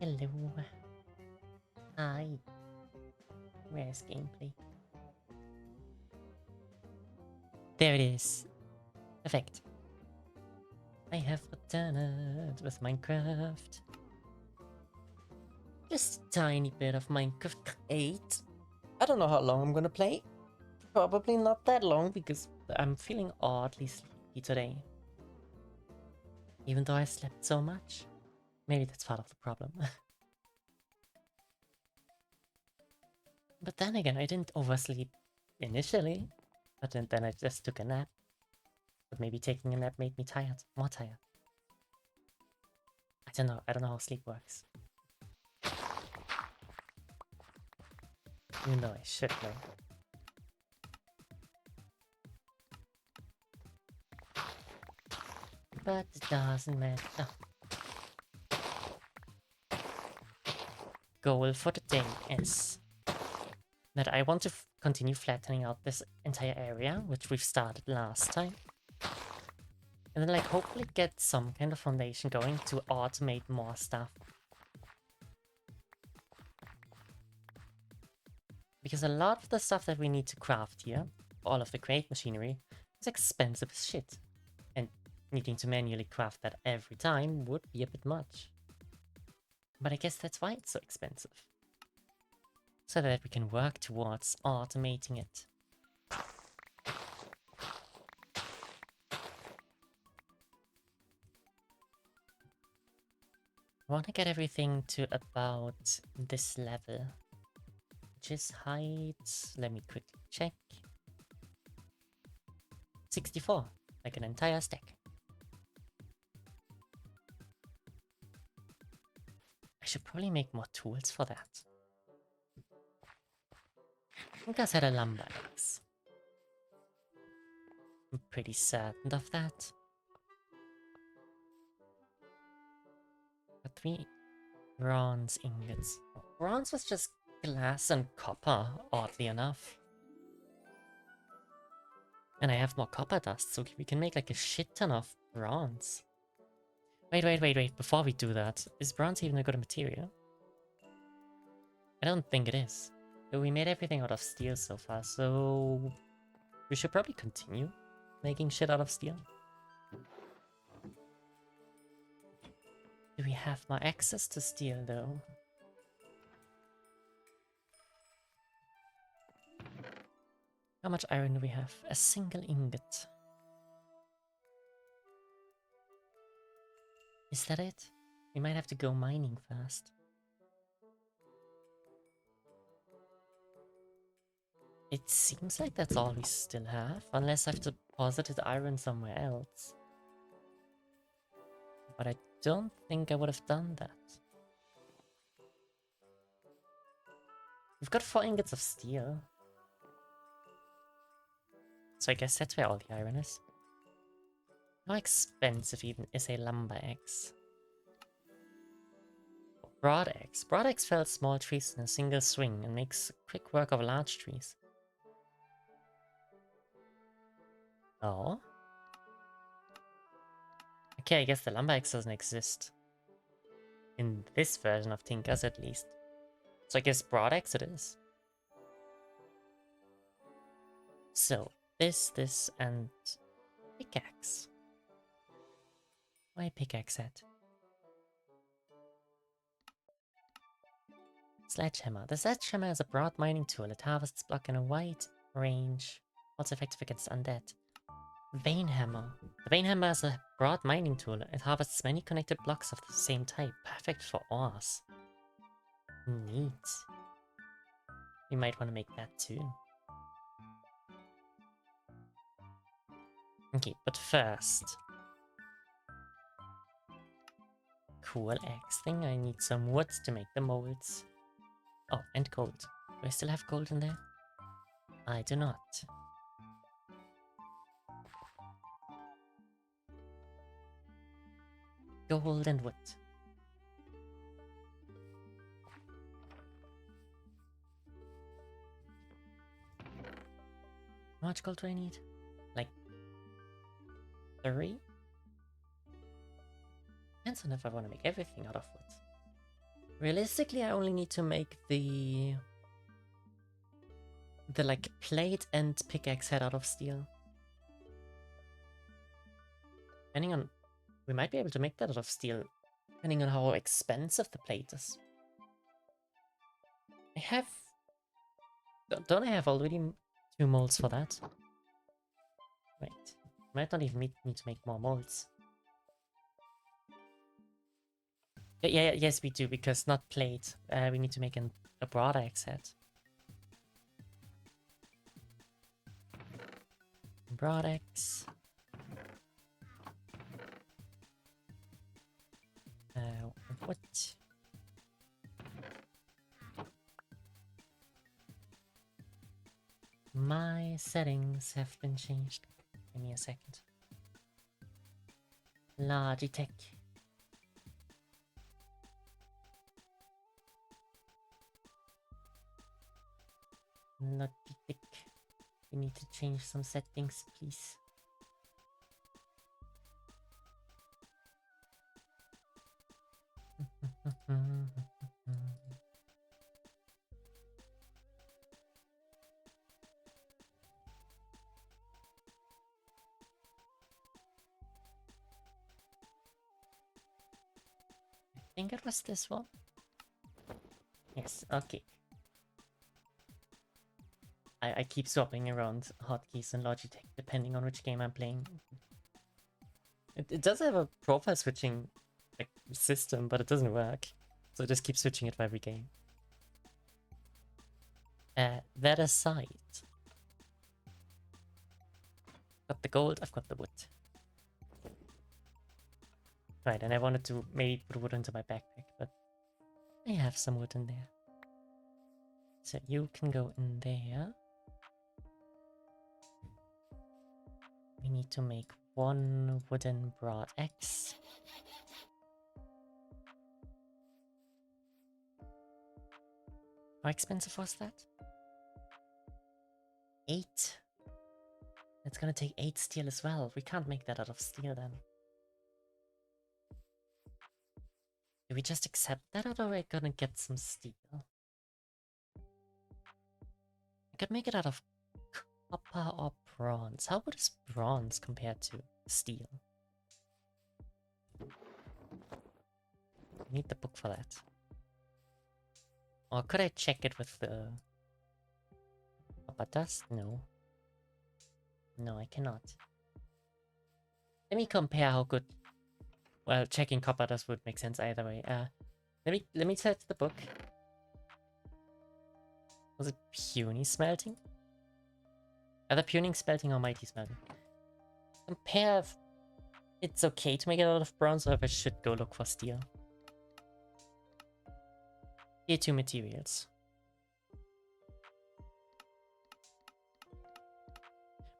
Hello. Hi. Where's gameplay? There it is. Perfect. I have returned with Minecraft. Just a tiny bit of Minecraft 8. I don't know how long I'm gonna play. Probably not that long because I'm feeling oddly sleepy today. Even though I slept so much. Maybe that's part of the problem. But then again, I didn't oversleep initially. But then I just took a nap. But maybe taking a nap made me tired. More tired. I don't know. I don't know how sleep works. Even though I should know. But it doesn't matter. Goal for the day is that I want to continue flattening out this entire area, which we've started last time. And then like hopefully get some kind of foundation going to automate more stuff. Because a lot of the stuff that we need to craft here, all of the crate machinery, is expensive as shit. And needing to manually craft that every time would be a bit much. But I guess that's why it's so expensive. So that we can work towards automating it. I want to get everything to about this level. Which is height, let me quickly check. 64, like an entire stack. I should probably make more tools for that. I think I said a lumber axe. I'm pretty certain of that. But 3 bronze ingots. Bronze was just glass and copper, oddly enough. And I have more copper dust, so we can make like a shit ton of bronze. Wait, before we do that, is bronze even a good material? I don't think it is. But we made everything out of steel so far, so we should probably continue making shit out of steel. Do we have more access to steel though? How much iron do we have? A single ingot. Is that it? We might have to go mining first. It seems like that's all we still have, unless I've deposited iron somewhere else. But I don't think I would have done that. We've got 4 ingots of steel. So I guess that's where all the iron is. How expensive even is a lumber axe? Broad axe. Broad axe fells small trees in a single swing and makes quick work of large trees. Oh. Okay, I guess the lumber axe doesn't exist. In this version of Tinkers, at least. So I guess broad axe it is. So, this, and pickaxe. Why pickaxe at? Sledgehammer. The sledgehammer is a broad mining tool. It harvests block in a wide range. Also effective against undead. Vein hammer. The vein hammer is a broad mining tool. It harvests many connected blocks of the same type. Perfect for ores. Neat. We might want to make that too. Okay, but first. Cool axe thing. I need some wood to make the molds. Oh, and gold. Do I still have gold in there? I do not. Gold and wood. How much gold do I need? Like 3? Depends on if I want to make everything out of wood. Realistically, I only need to make the like plate and pickaxe head out of steel. Depending on, we might be able to make that out of steel, depending on how expensive the plate is. I have, don't I have already 2 molds for that? Wait, might not even need to make more molds. Yes, we do, because not plate. We need to make a broad axe head. Broad axe. What? My settings have been changed. Give me a second. Logitech. Logitech. We need to change some settings, please. I think it was this one. Yes, okay. I keep swapping around hotkeys and Logitech depending on which game I'm playing. It does have a profile switching like system, but it doesn't work. So I just keep switching it for every game. That aside, got the gold, I've got the wood. Right, and I wanted to maybe put wood into my backpack, but I have some wood in there. So you can go in there. We need to make 1 wooden broad axe. How expensive was that? 8. It's gonna take 8 steel as well. We can't make that out of steel then. Do we just accept that, or are we gonna get some steel? I could make it out of copper or bronze. How good is bronze compared to steel? I need the book for that. Or could I check it with the copper dust? No. No, I cannot. Let me compare how good. Well, checking copper dust would make sense either way. Let me search the book. Was it puny smelting? Either puny smelting or mighty smelting. Compare if it's okay to make it out of bronze or if I should go look for steel. Tier 2 materials.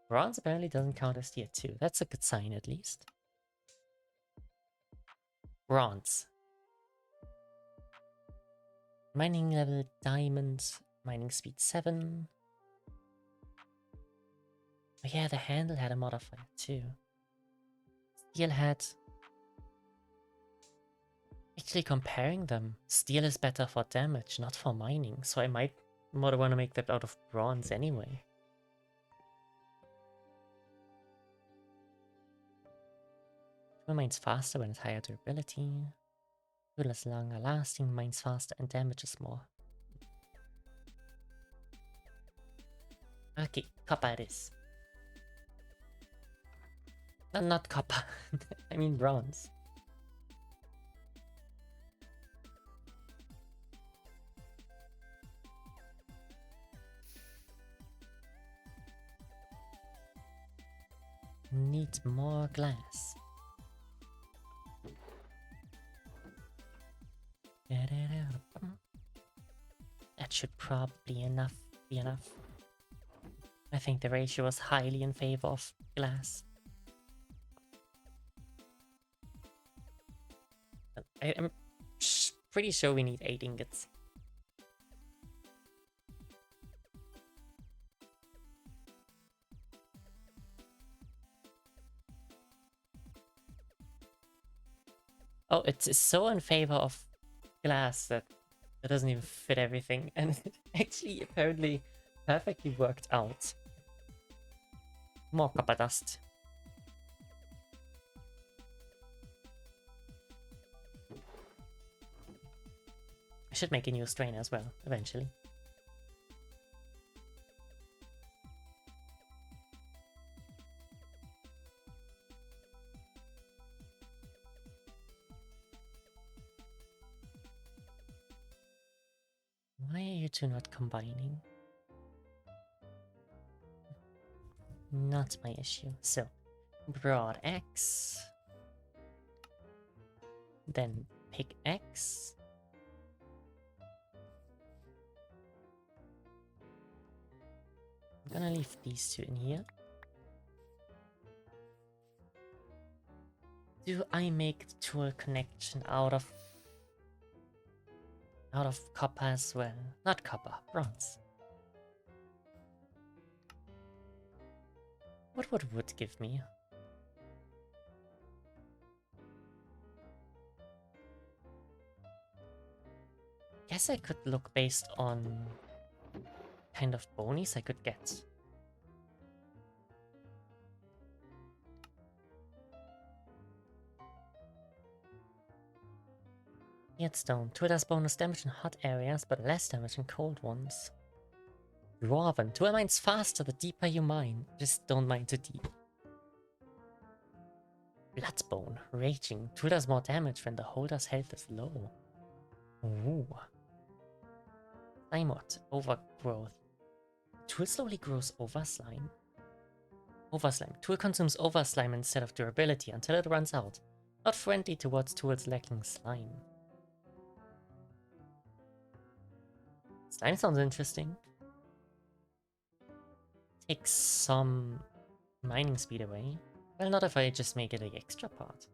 Bronze apparently doesn't count as tier 2. That's a good sign at least. Bronze. Mining level, diamond, mining speed 7. Oh yeah, the handle had a modifier too. Steel had... Actually comparing them, steel is better for damage, not for mining, so I might want to make that out of bronze anyway. Tool mines faster when it's higher durability. Tool is longer lasting, mines faster and damages more. Okay, copper it is. No, not copper. I mean bronze. Need more glass. That should probably be enough. I think the ratio was highly in favor of glass. I'm pretty sure we need 8 ingots. Oh, it's so in favor of glass that doesn't even fit everything, and it actually apparently perfectly worked out. More copper dust. I should make a new strain as well, eventually. Why are you two not combining? Not my issue. So, broad X. Then pick X. I'm gonna leave these two in here. Do I make the tool connection out of copper as well? Not copper, bronze. What would wood give me? Guess I could look based on kind of bonies I could get. Stone. Tool does bonus damage in hot areas, but less damage in cold ones. Dwarven. Tool mines faster the deeper you mine. Just don't mine too deep. Bloodbone. Raging. Tool does more damage when the holder's health is low. Ooh. Slimewort. Overgrowth. Tool slowly grows overslime. Overslime. Tool consumes overslime instead of durability until it runs out. Not friendly towards tools lacking slime. Slime sounds interesting. Takes some mining speed away. Well, not if I just make it the extra part.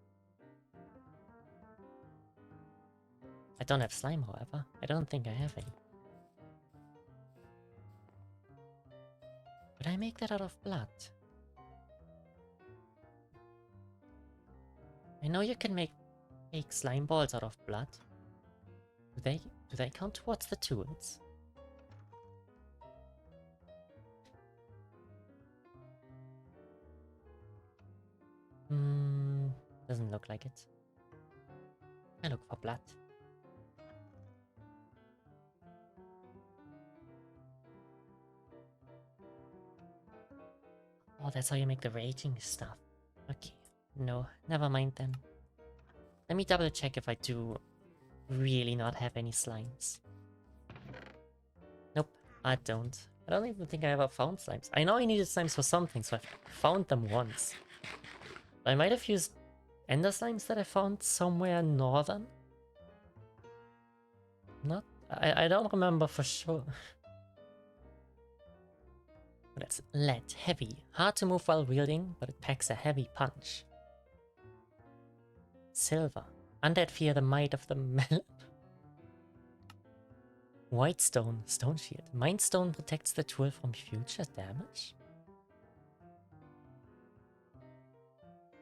I don't have slime, however. I don't think I have any. Would I make that out of blood? I know you can make fake slime balls out of blood. Do they count towards the tools? Doesn't look like it. I look for blood. Oh, that's how you make the raging stuff. Okay. No, never mind then. Let me double check if I do really not have any slimes. Nope, I don't. I don't even think I ever found slimes. I know I needed slimes for something, so I've found them once. I might have used ender slimes that I found somewhere northern. Not... I don't remember for sure. That's lead. Heavy. Hard to move while wielding, but it packs a heavy punch. Silver. Undead fear the might of the melon. White stone. Stone shield. Mind stone protects the tool from future damage?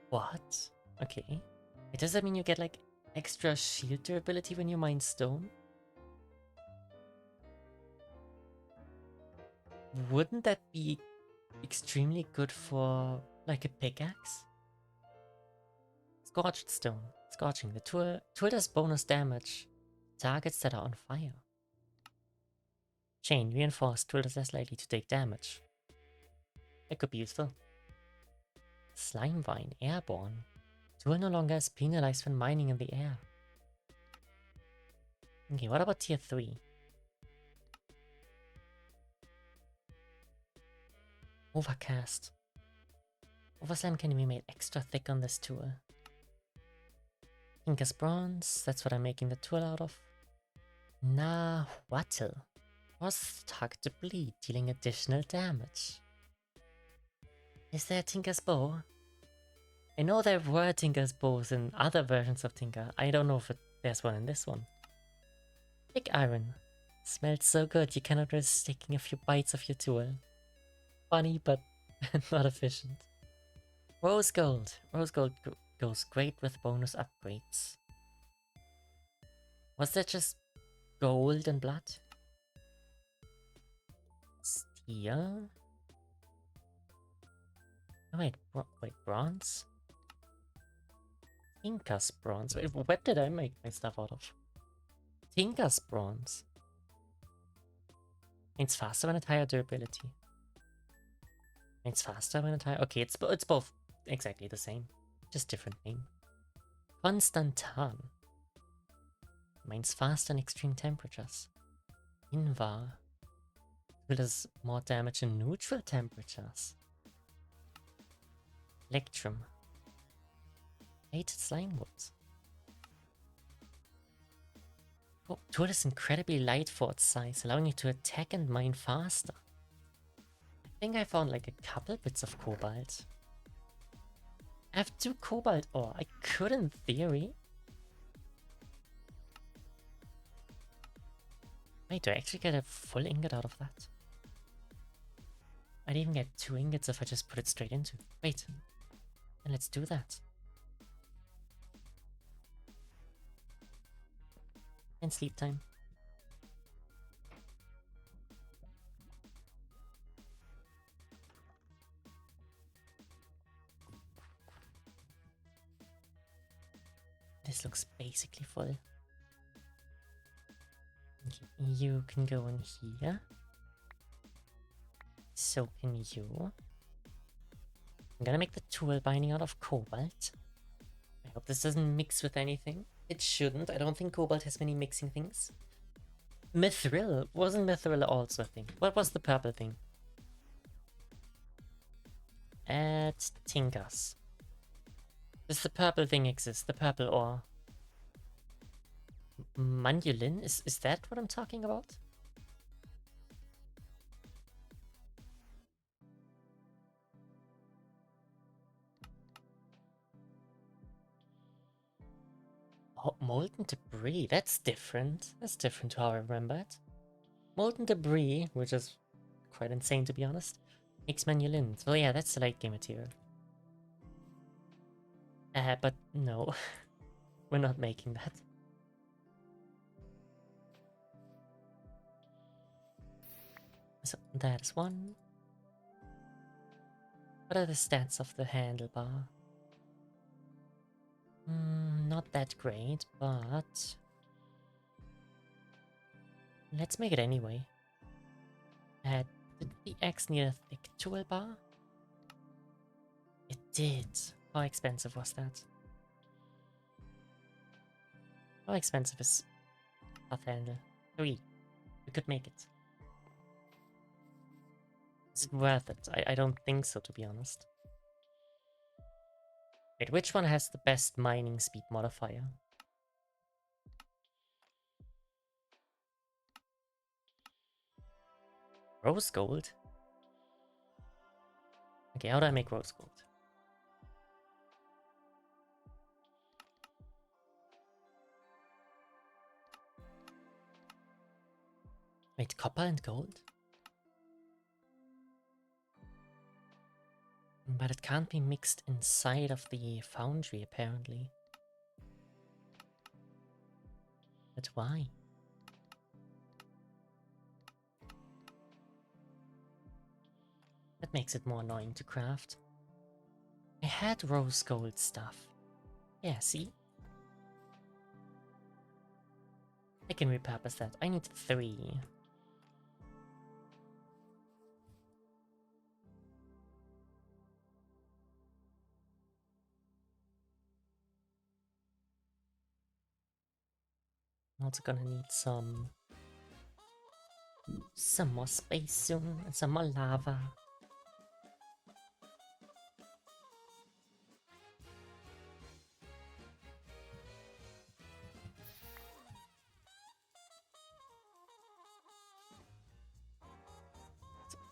What? Okay. Does that mean you get like extra shield durability when you mine stone? Wouldn't that be extremely good for like a pickaxe? Scorched stone. Scorching. The tool does bonus damage. Targets that are on fire. Chain. Reinforced. Tool is less likely to take damage. That could be useful. Slime vine. Airborne. Tool no longer is penalized when mining in the air. Okay, what about tier 3? Overcast. Overslime can be made extra thick on this tool. Tinker's bronze, that's what I'm making the tool out of. Nahuatl. Was target to bleed, dealing additional damage. Is there Tinker's bow? I know there were Tinker's bows in other versions of Tinker. I don't know if there's one in this one. Thick iron. Smells so good you cannot resist taking a few bites of your tool. Funny, but not efficient. Rose gold. Rose gold goes great with bonus upgrades. Was that just gold and blood? Steel? Oh, wait, bronze? Tinker's bronze. Wait, what did I make my stuff out of? Tinker's bronze. It's faster when it's higher durability. It's faster when it's higher. Okay, it's both exactly the same, just different name. Constantan. Mine's fast in extreme temperatures. Invar. It does more damage in neutral temperatures. Electrum. Hated slime woods. Oh, tool is incredibly light for its size, allowing you to attack and mine faster. I think I found like a couple bits of cobalt. I have 2 cobalt ore. I could in theory. Wait, do I actually get a full ingot out of that? I'd even get 2 ingots if I just put it straight into. Wait, then let's do that. And sleep time. This looks basically full. Okay, you can go in here. So can you. I'm gonna make the tool binding out of cobalt. I hope this doesn't mix with anything. It shouldn't. I don't think cobalt has many mixing things. Mithril. Wasn't Mithril also a thing? What was the purple thing? At Tinker's. Does the purple thing exist? The purple ore? Manulin? Is that what I'm talking about? Oh, molten debris. That's different. That's different to how I remember it. Molten debris, which is quite insane to be honest, makes manulin. So yeah, that's the late game material. But no. We're not making that. So that is 1. What are the stats of the handlebar? Not that great, but let's make it anyway. Did the X need a thick toolbar? It did. How expensive was that? How expensive is path handle? 3. We could make it. It's worth it. I don't think so, to be honest. Wait, which one has the best mining speed modifier? Rose gold? Okay, how do I make rose gold? Wait, copper and gold? But it can't be mixed inside of the foundry, apparently. But why? That makes it more annoying to craft. I had rose gold stuff. Yeah, see? I can repurpose that. I need 3. I'm also gonna need some more space soon, and some more lava.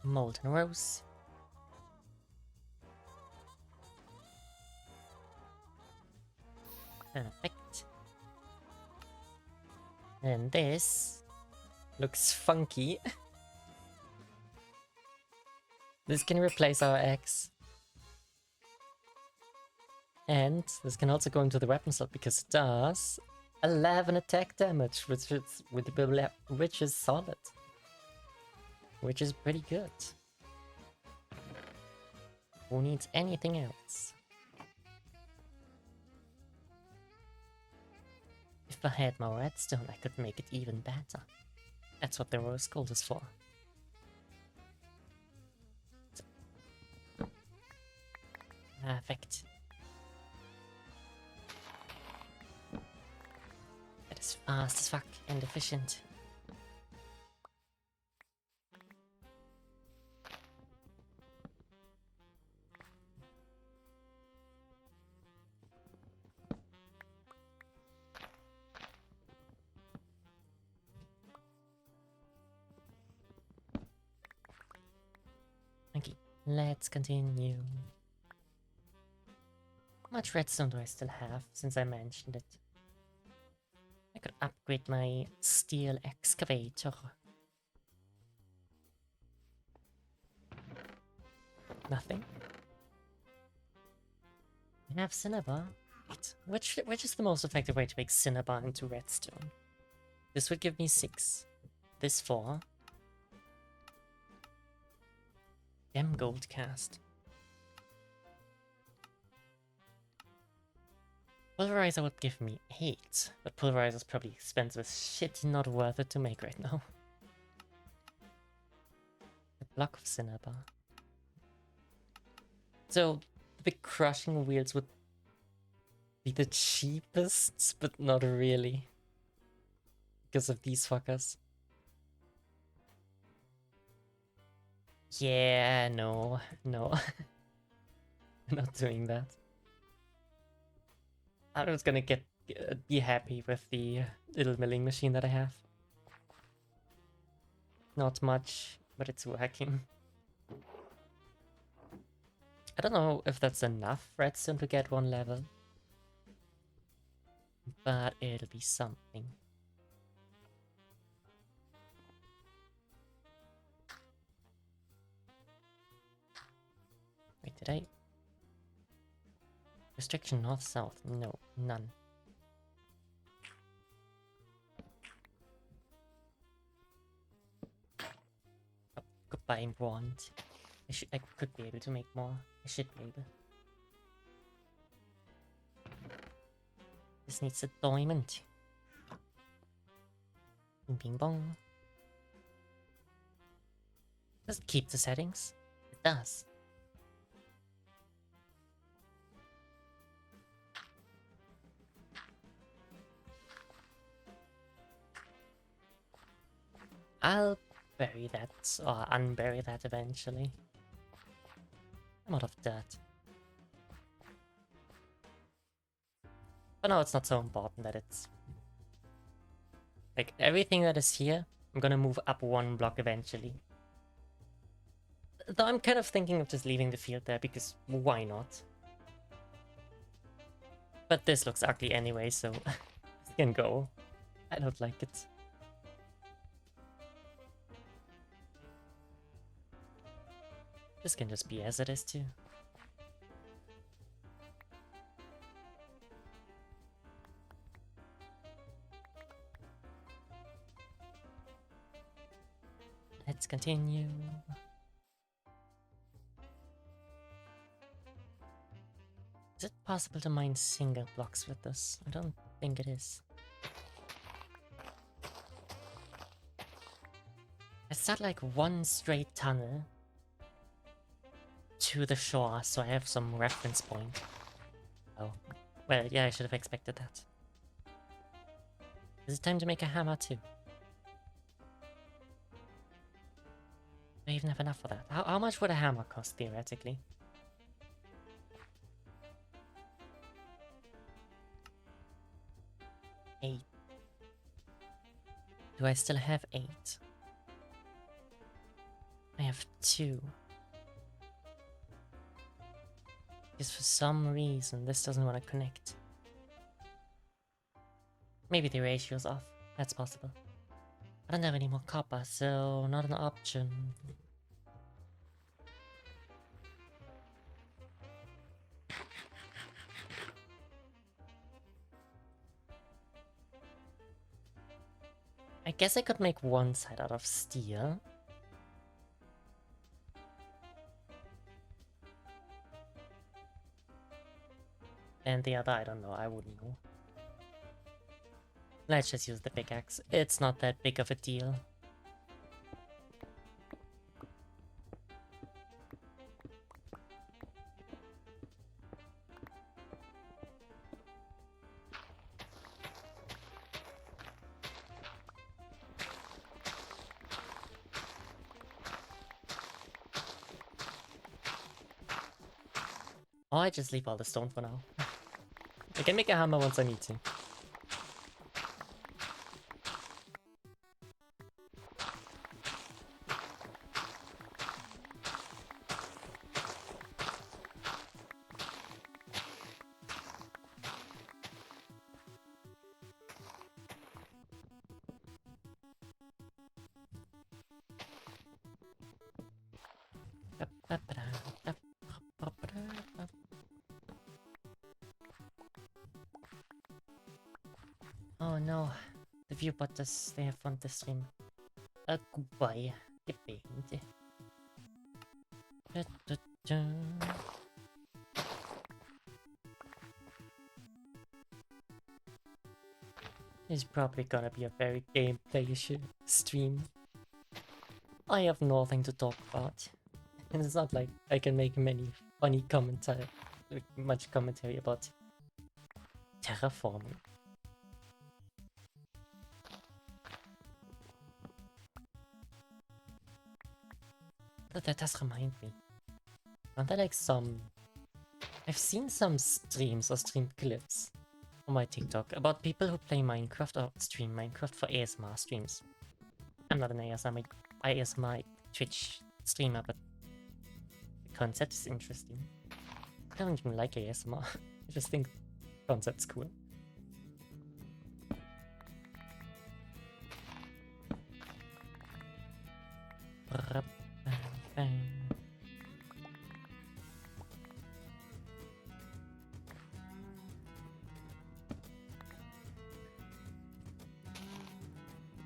Molten rose. Perfect. And this looks funky. This can replace our axe. And this can also go into the weapon slot because it does 11 attack damage, which is solid. Which is pretty good. Who needs anything else? If I had more redstone, I could make it even better. That's what the rose gold is for. Perfect. That is fast as fuck and efficient. Okay, let's continue. How much redstone do I still have since I mentioned it? I could upgrade my steel excavator. Nothing. I have cinnabar. Wait, which is the most effective way to make cinnabar into redstone? This would give me 6. This 4. Gem gold cast. Pulverizer would give me 8, but pulverizer is probably expensive as shit, not worth it to make right now. A block of cinnabar. So, the big crushing wheels would be the cheapest, but not really. Because of these fuckers. Yeah, no. I'm not doing that. I'm just gonna be happy with the little milling machine that I have. Not much, but it's working. I don't know if that's enough redstone to get 1 level. But it'll be something. Wait, did I? Restriction north-south? No, none. Oh, goodbye, wand. I could be able to make more. I should be able. This needs a diamond. Bing bing bong. Does it keep the settings? It does. I'll bury that, or unbury that eventually. I'm out of dirt. But no, it's not so important that it's... Like, everything that is here, I'm gonna move up 1 block eventually. Though I'm kind of thinking of just leaving the field there, because why not? But this looks ugly anyway, so it can go. I don't like it. This can just be as it is too. Let's continue. Is it possible to mine single blocks with this? I don't think it is. I start like 1 straight tunnel to the shore, so I have some reference point. Oh. Well, yeah, I should have expected that. Is it time to make a hammer too? Do I even have enough for that? How much would a hammer cost, theoretically? Eight. Do I still have 8? I have 2. Because for some reason this doesn't want to connect. Maybe the ratio's off. That's possible. I don't have any more copper, so not an option. I guess I could make one side out of steel. And the other, I don't know, I wouldn't know. Let's just use the pickaxe. It's not that big of a deal. Oh, I just leave all the stone for now. I can make a hammer once I need to. Oh no, the viewbot does they have fun to stream. Goodbye, depende. It's probably gonna be a very gameplay-ish stream. I have nothing to talk about. And it's not like I can make many funny commentary, much commentary about terraforming. But that does remind me. Aren't there like some... I've seen some streams or stream clips on my TikTok about people who play Minecraft or stream Minecraft for ASMR streams. I'm not an ASMR Twitch streamer, but the concept is interesting. I don't even like ASMR. I just think the concept's cool.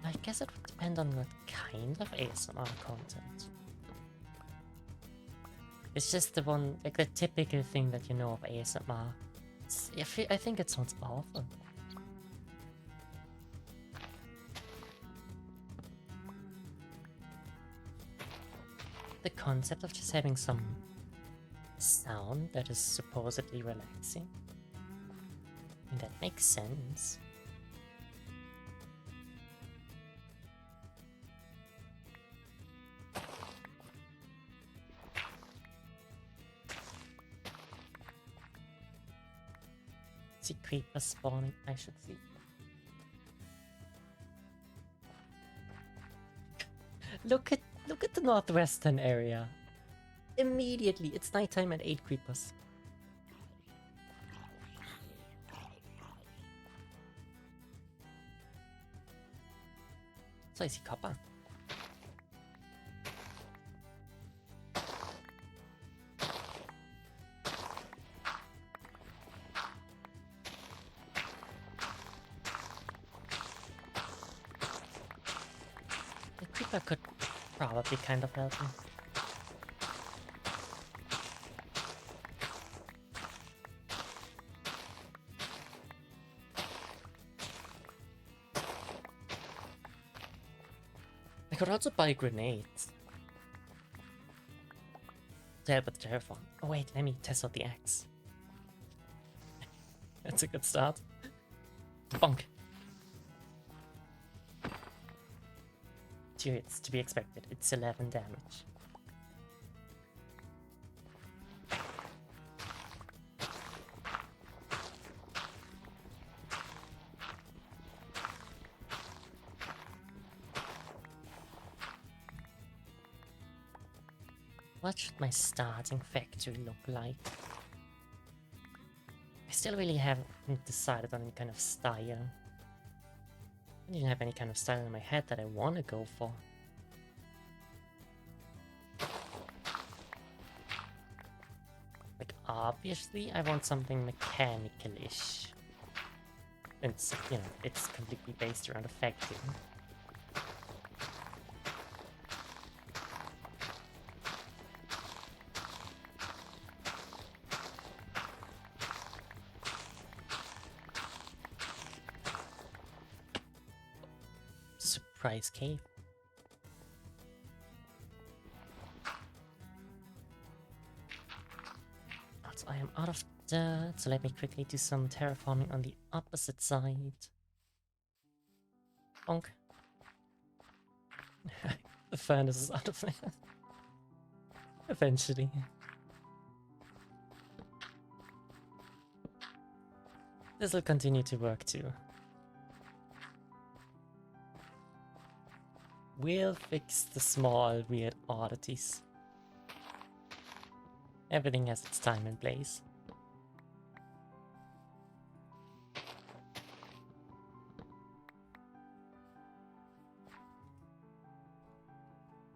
I guess it would depend on what kind of ASMR content. It's just the one, like the typical thing that you know of ASMR. I think it sounds awful. The concept of just having some sound that is supposedly relaxing. I mean, that makes sense. See creepers spawning, I should see. Look at the northwestern area. Immediately, it's nighttime and 8 creepers. So I see copper. The creeper could probably kind of help me. I could also buy grenades to help with the terraform. Oh wait, let me test out the axe. That's a good start. Bonk. It's to be expected. It's 11 damage. What should my starting factory look like? I still really haven't decided on any kind of style. I didn't have any kind of style in my head that I want to go for. Like, obviously, I want something mechanical-ish. It's, you know, it's completely based around a factory. Price cave. Also, I am out of dirt, so let me quickly do some terraforming on the opposite side. Bonk. The furnace is out of there. Eventually. This will continue to work too. We'll fix the small weird oddities. Everything has its time and place.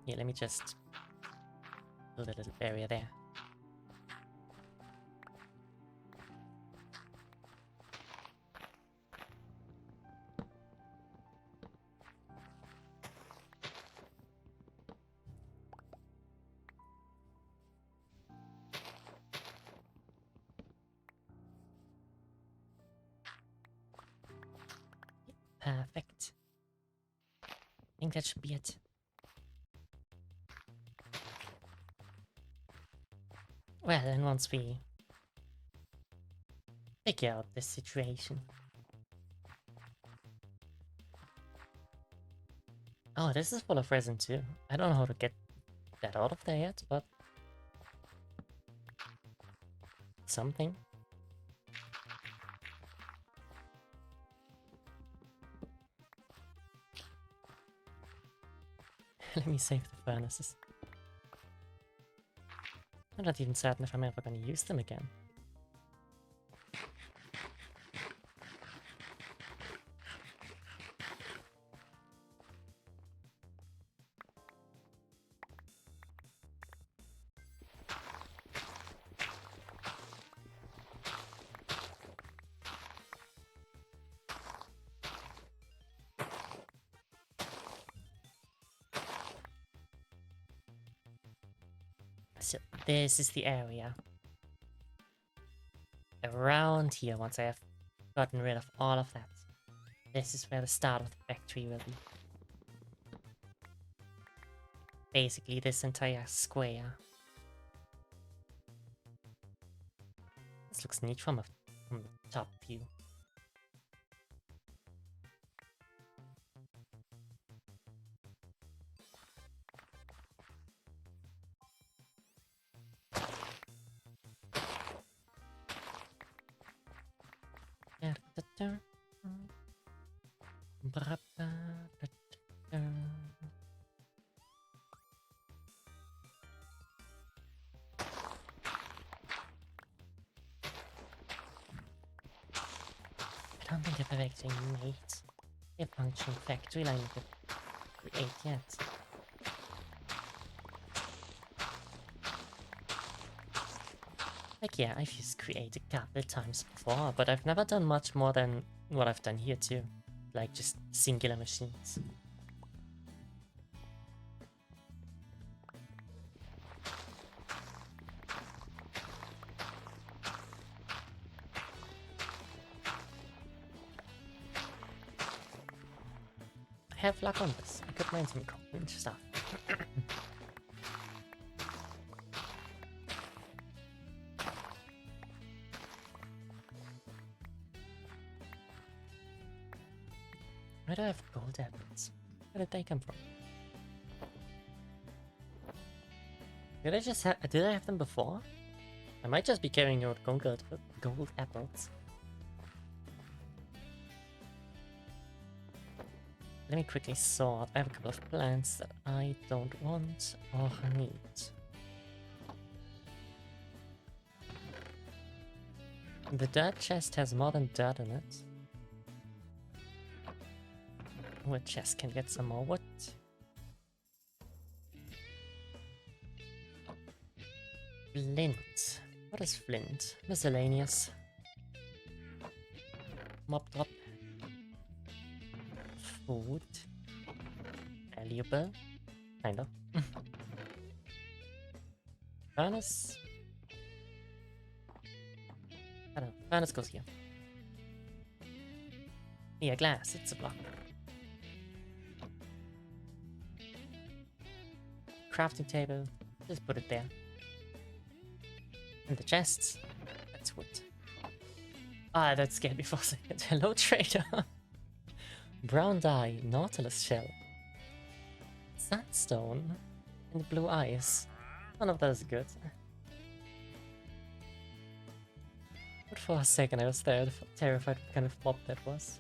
Here, let me just build a little barrier there. Perfect. I think that should be it. Well, and once we figure out this situation. Oh, this is full of resin too. I don't know how to get that out of there yet, but something. Let me save the furnaces. I'm not even certain if I'm ever gonna use them again. So this is the area. Around here, once I have gotten rid of all of that. This is where the start of the factory will be. Basically this entire square. This looks neat from the top view. I don't think I've ever actually made a functional factory line to create yet. Like, yeah, I've used Create a couple of times before, but I've never done much more than what I've done here too. Like, just singular machines. I have luck on this. I could mine some cool stuff. Where do I have gold apples? Where did they come from? Did I have them before? I might just be carrying out gold apples. Let me quickly sort. I have a couple of plants that I don't want or need. The dirt chest has more than dirt in it. Wood chest can get some more wood. Flint. What is flint? Miscellaneous. Mob drop. Food. Valuable. Kind of. Furnace. I don't know. Furnace goes here. Yeah, glass. It's a block. crafting table. Just put it there. And the chests. That's wood. Ah, that scared me for a second. Hello, trader. Brown dye, Nautilus shell. Sandstone. And blue eyes. None of that is good. But for a second I was terrified what kind of mob that was.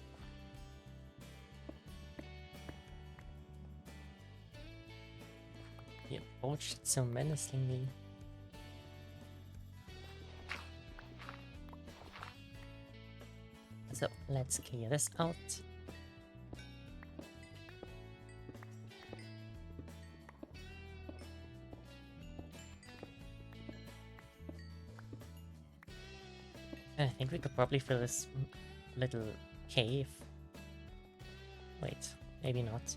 He approached so menacingly. So let's clear this out. I think we could probably fill this little cave. Wait, maybe not.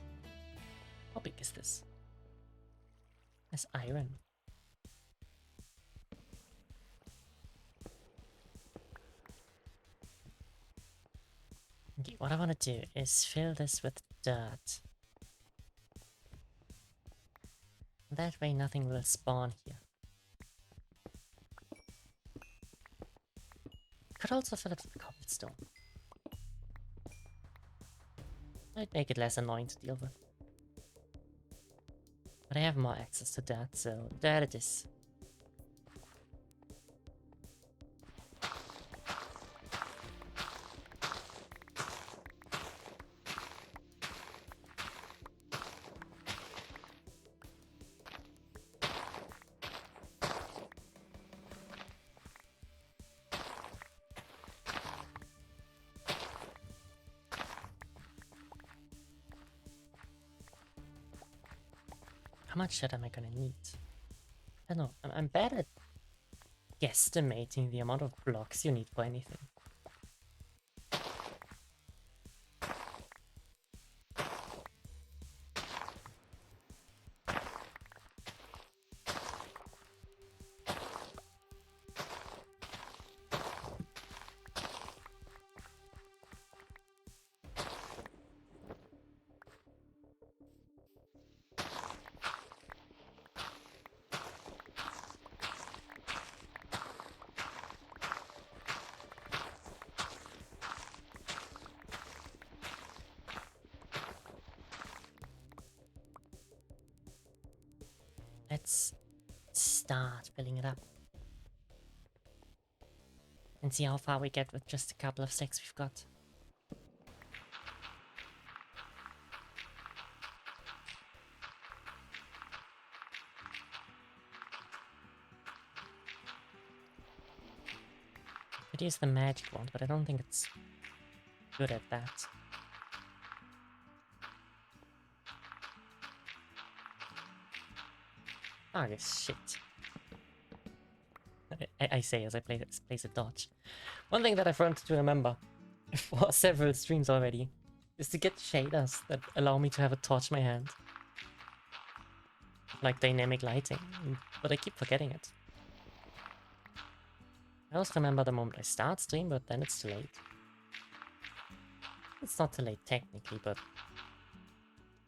How big is this? There's iron. Okay, what I want to do is fill this with dirt. That way nothing will spawn here. Could also fill it with cobblestone. Might make it less annoying to deal with. But I have more access to that, so there it is. How much shit am I gonna need? I don't know, I'm bad at guesstimating the amount of blocks you need for anything. Let's start filling it up. And see how far we get with just a couple of sticks we've got. Could use the magic wand, but I don't think it's good at that. Ah, this shit. I say as I place a dodge. One thing that I've learned to remember for several streams already is to get shaders that allow me to have a torch in my hand. Like dynamic lighting, but I keep forgetting it. I also remember the moment I start stream, but then it's too late. It's not too late technically, but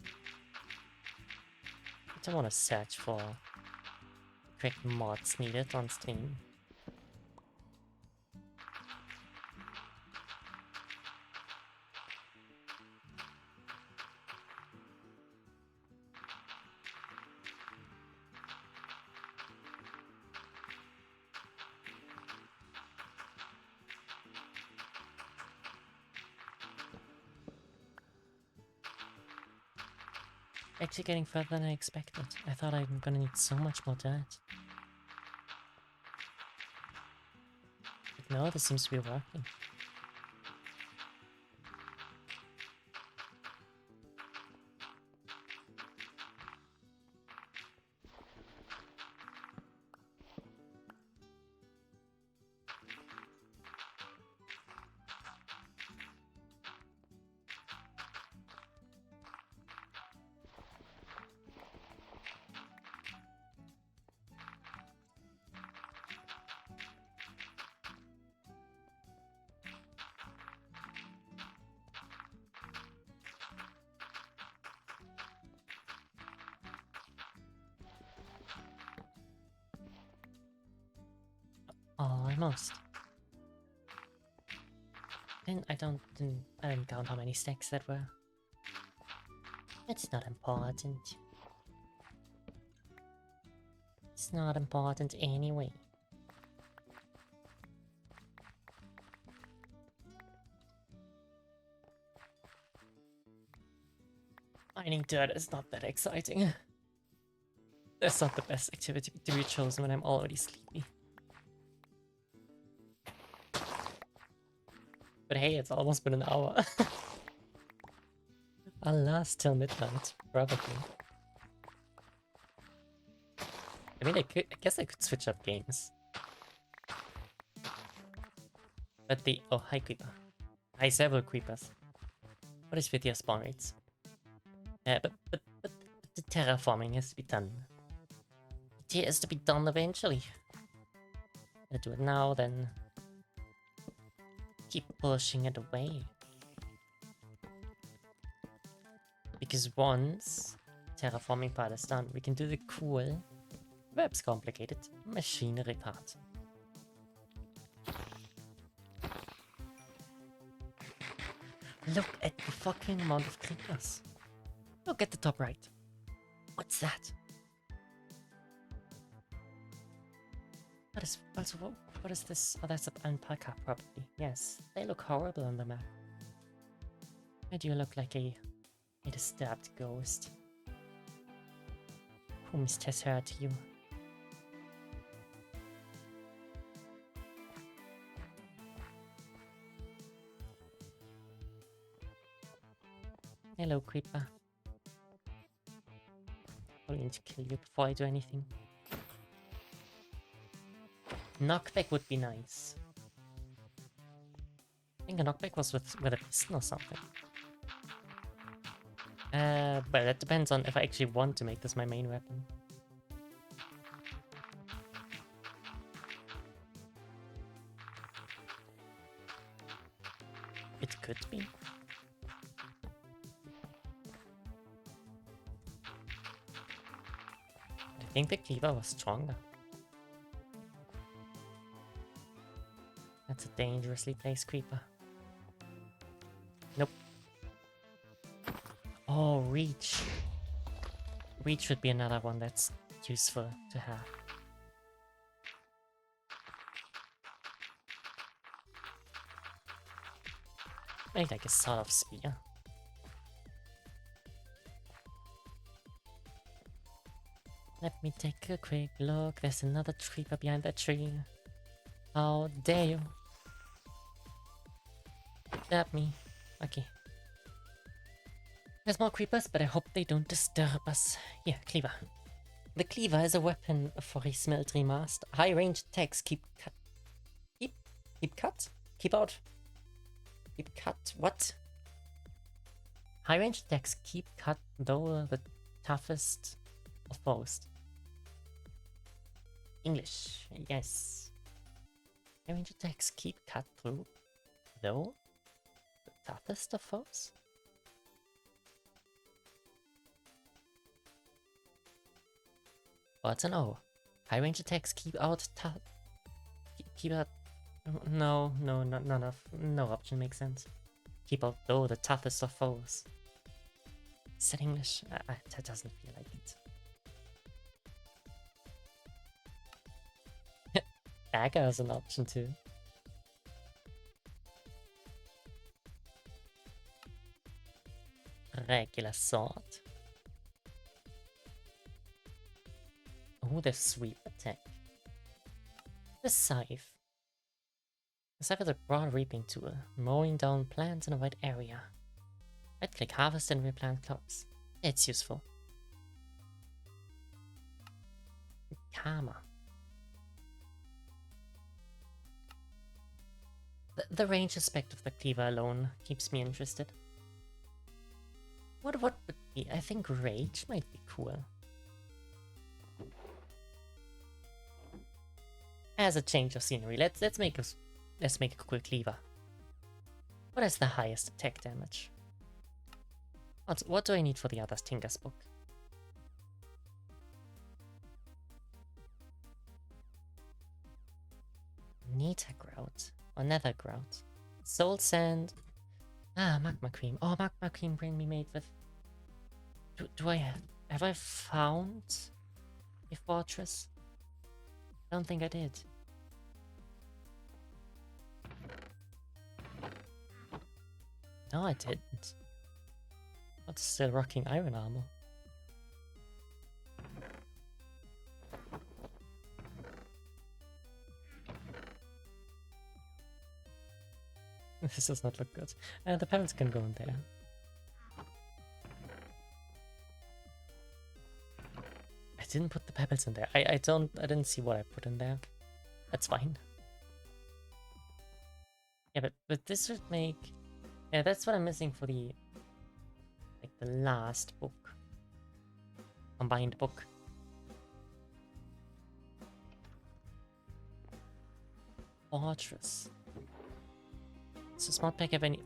I don't want to search for correct mods needed on stream. Actually getting further than I expected. I thought I'm gonna need so much more dirt. But no, this seems to be working. Almost. I didn't count how many stacks that were. It's not important. It's not important anyway. Mining dirt is not that exciting. That's not the best activity to be chosen when I'm already sleepy. But hey, it's almost been an hour. I'll last till midnight, probably. I mean, I guess I could switch up games. But oh, hi creeper. Hi several creepers. What is with your spawn rates? But the terraforming has to be done. It has to be done eventually. I do it now, then keep pushing it away. Because once terraforming part is done, we can do the cool, perhaps complicated, machinery part. Look at the fucking amount of creepers. Look at the top right. What's that? What is this? Oh, that's an alpaca, probably. Yes, they look horrible on the map. Why do you look like a disturbed ghost? Whom has hurt you? Hello, creeper. I'm going to kill you before I do anything. Knockback would be nice. I think a knockback was with a piston or something. But that depends on if I actually want to make this my main weapon. It could be. I think the cleaver was stronger. That's a dangerously placed creeper. Nope. Oh, reach. Reach would be another one that's useful to have. Maybe like a sort of spear. Let me take a quick look. There's another creeper behind that tree. How dare you? Stab me. Okay. There's more creepers, but I hope they don't disturb us. Here, cleaver. The cleaver is a weapon for a smeltery master. High range attacks keep cut. Keep cut? Keep out. Keep cut. What? High range attacks keep cut, though the toughest of foes. English, yes. High range attacks keep cut through, though the toughest of foes. What's an O? High range attacks keep out keep out. No, no option makes sense. Keep out though the toughest of foes. Is that English? That doesn't feel like it. Dagger is an option too. Regular sword. Oh, the sweep attack. The scythe. The scythe is a broad reaping tool, mowing down plants in a wide area. Right click harvest and replant crops. It's useful. Karma. The range aspect of the cleaver alone keeps me interested. What would be? I think rage might be cool. As a change of scenery, let's make a cool cleaver. What is the highest attack damage? What do I need for the other Tinker's book? Need or nether grout. Soul sand. Ah, magma cream. Oh, magma cream can be made with... Do I have I found a fortress? I don't think I did. No, I didn't. What's still rocking iron armor? This does not look good. The pebbles can go in there. I didn't put the pebbles in there. I didn't see what I put in there. That's fine. Yeah, but this would make... Yeah, that's what I'm missing for the... like the last book. Combined book. Fortress. Does Modpack have any...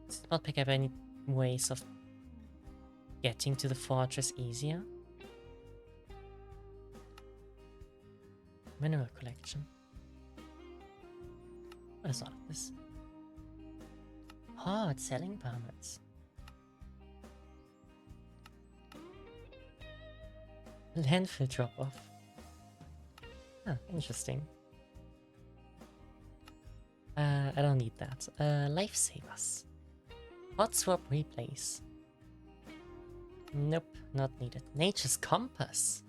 Does Modpack have any ways of getting to the fortress easier? Mineral collection. What is all of this? Oh, it's selling permits. Landfill drop-off. Ah, interesting. I don't need that. Lifesavers. Hot swap replace. Nope, not needed. Nature's compass.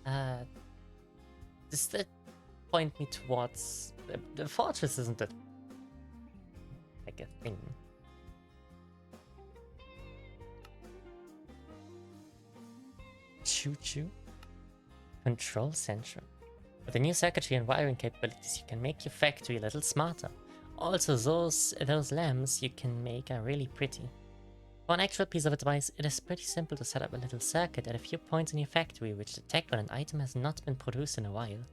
Does that point me towards... The fortress isn't it? Like a thing. Choo-choo. Control center. With the new circuitry and wiring capabilities, you can make your factory a little smarter. Also, those lamps you can make are really pretty. For an actual piece of advice, it is pretty simple to set up a little circuit at a few points in your factory which detect when an item has not been produced in a while.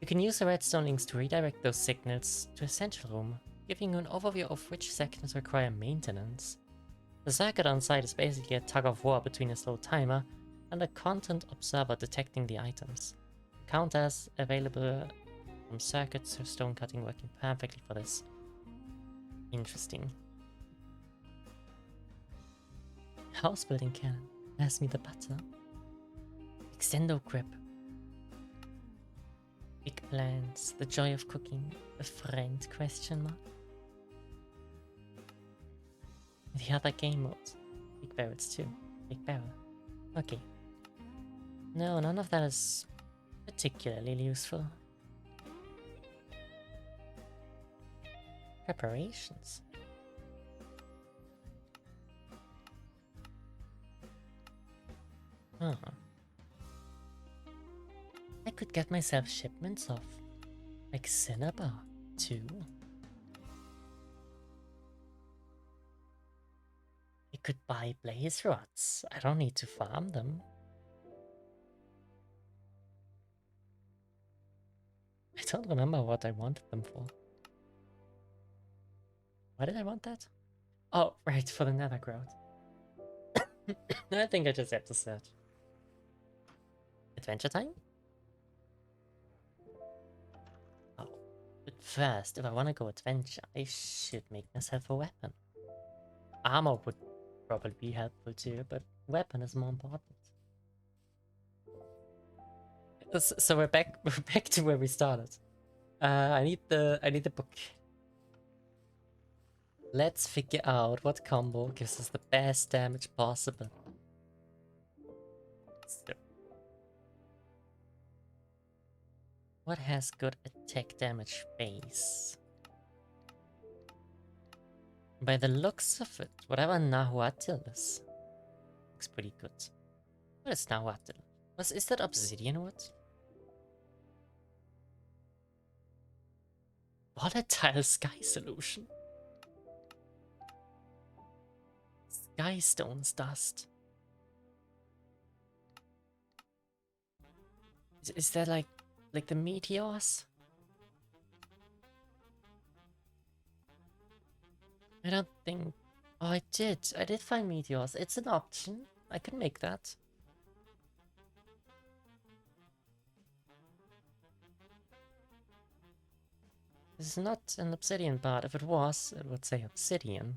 You can use the redstone links to redirect those signals to a central room, giving you an overview of which sections require maintenance. The circuit on site is basically a tug-of-war between a slow timer and a content observer detecting the items. Counters available from circuits or stone cutting working perfectly for this. Interesting. House building cannon. Pass me the butter. Extendo grip. Big plans. The joy of cooking. A friend? Question mark. The other game modes. Big barrels too. Big barrel. Okay. No, none of that is particularly useful. Preparations. Huh. I could get myself shipments of, like, cinnabar, too. I could buy blaze rods. I don't need to farm them. I don't remember what I wanted them for. Why did I want that? Oh, right, for the nether grout. I think I just have to search. Adventure time? Oh, but first, if I want to go adventure, I should make myself a weapon. Armor would probably be helpful too, but weapon is more important. So we're back to where we started. I need the book. Let's figure out what combo gives us the best damage possible. So, what has good attack damage base? By the looks of it, whatever Nahuatl is, looks pretty good. What is Nahuatl? Is that obsidian wood? Volatile sky solution. Sky stone's dust. Is that like the meteors? I don't think... Oh, I did find meteors. It's an option. I can make that. This is not an obsidian part. If it was, it would say obsidian.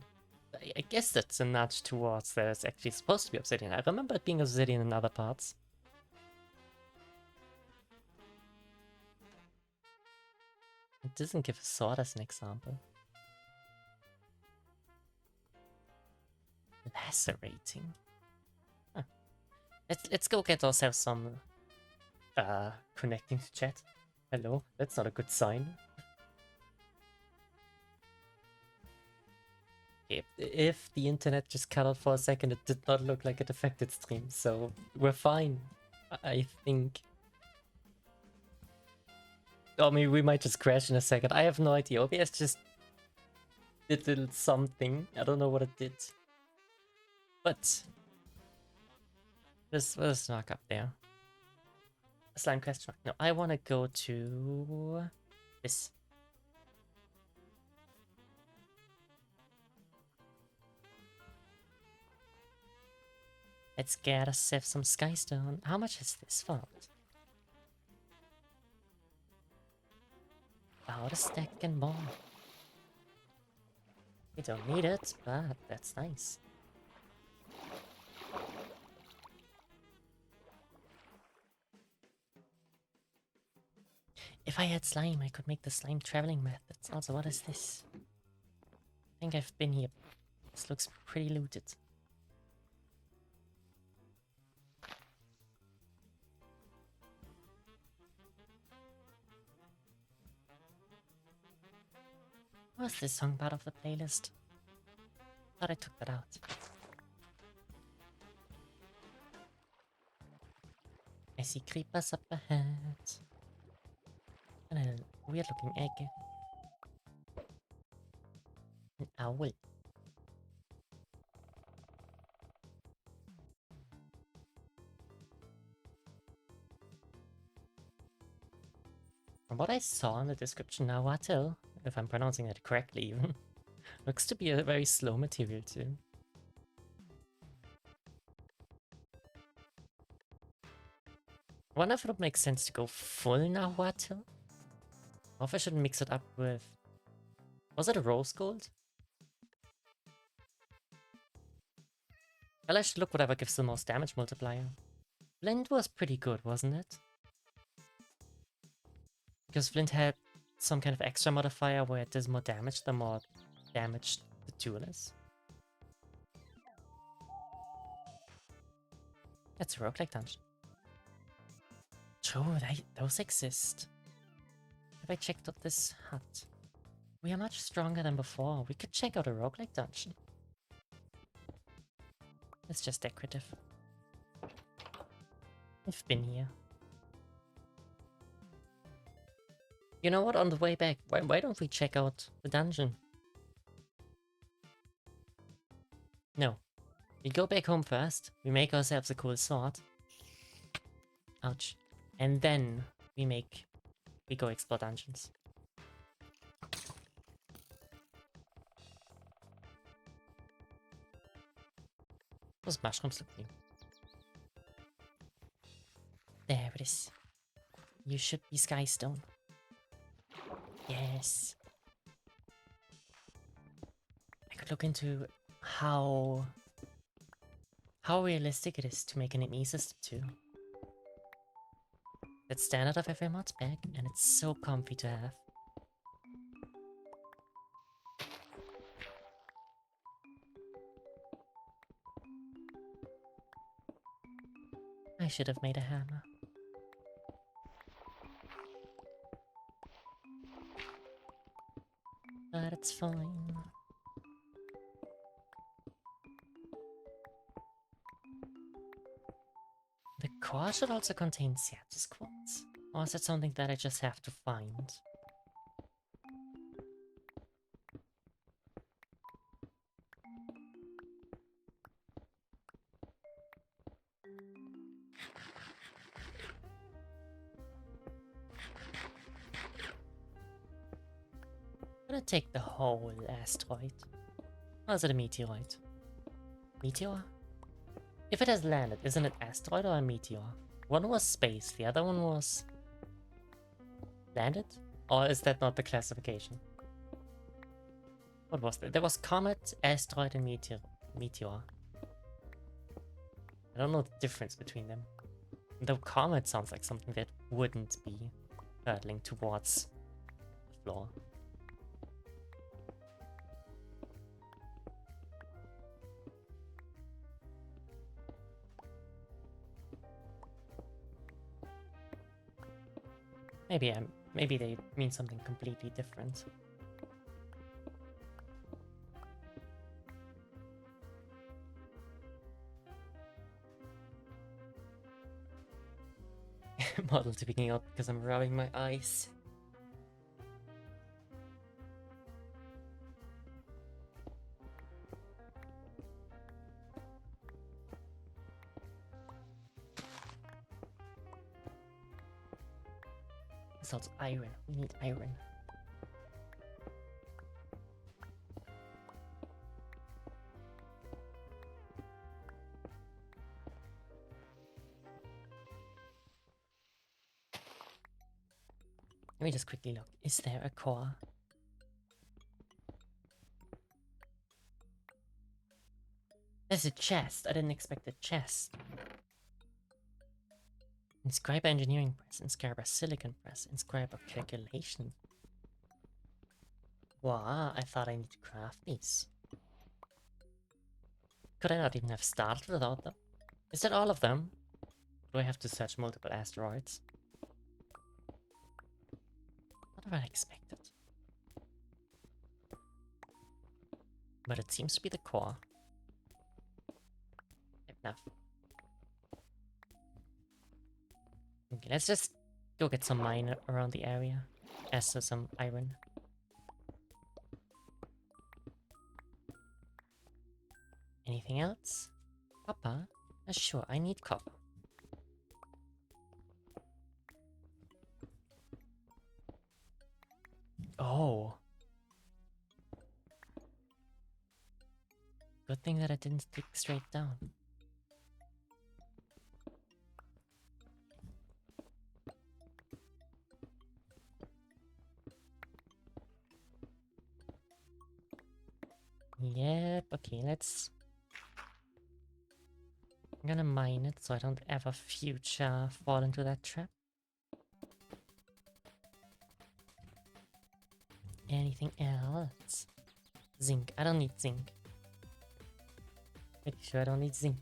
I guess that's a nudge towards that it's actually supposed to be obsidian. I remember it being obsidian in other parts. It doesn't give a sword as an example. Lacerating. Huh. Let's go get ourselves some connecting to chat. Hello, that's not a good sign. If the internet just cut out for a second, it did not look like it affected stream, so we're fine, I think. Or maybe we might just crash in a second. I have no idea. OBS just did a little something. I don't know what it did. But let's knock up there. Slime question mark. No, I want to go to this. Let's get ourselves some skystone. How much is this found? About a stack and more. We don't need it, but that's nice. If I had slime, I could make the slime traveling methods. Also, what is this? I think I've been here. This looks pretty looted. Was this song part of the playlist? Thought I took that out. I see creepers up ahead. And a weird looking egg. An owl. From what I saw in the description, Nahuatl, if I'm pronouncing that correctly even, looks to be a very slow material too. I wonder if it would make sense to go full Nahuatl? Or if I should mix it up with... Was it a rose gold? Well, I should look whatever gives the most damage multiplier. Flint was pretty good, wasn't it? Because Flint had some kind of extra modifier where it does more damage the more damaged the tool is. That's a roguelike dungeon. True, those exist. Have I checked out this hut? We are much stronger than before. We could check out a roguelike dungeon. It's just decorative. I've been here. You know what, on the way back, why don't we check out the dungeon? No. We go back home first, we make ourselves a cool sword. Ouch. And then we go explore dungeons. Those mushrooms look new. There it is. You should be Skystone. Yes. I could look into how realistic it is to make an ME system too. It's standard of every mod's bag, and it's so comfy to have. I should have made a hammer. But it's fine. The core should also contain Certus quartz. Or is it something that I just have to find? I'm gonna take the whole asteroid. Or is it a meteoroid? Meteor? If it has landed, isn't it asteroid or a meteor? One was space, the other one was... landed? Or is that not the classification? What was there? There was comet, asteroid, and meteor. I don't know the difference between them. The comet sounds like something that wouldn't be hurtling towards the floor. Maybe they mean something completely different. Model tweaking out because I'm rubbing my eyes. It's also iron. We need iron. Let me just quickly look. Is there a core? There's a chest. I didn't expect a chest. Inscriber engineering press, inscriber silicon press, inscriber calculation. Wow, I thought I need to craft these. Could I not even have started without them? Is that all of them? Do I have to search multiple asteroids? Not what I expected. But it seems to be the core. Enough. Okay, let's just go get some mine around the area. Also some iron. Anything else? Copper? Sure, I need copper. Oh. Good thing that I didn't dig straight down. Yep, okay, let's... I'm gonna mine it so I don't ever future fall into that trap. Anything else? Zinc. I don't need zinc. Pretty sure I don't need zinc.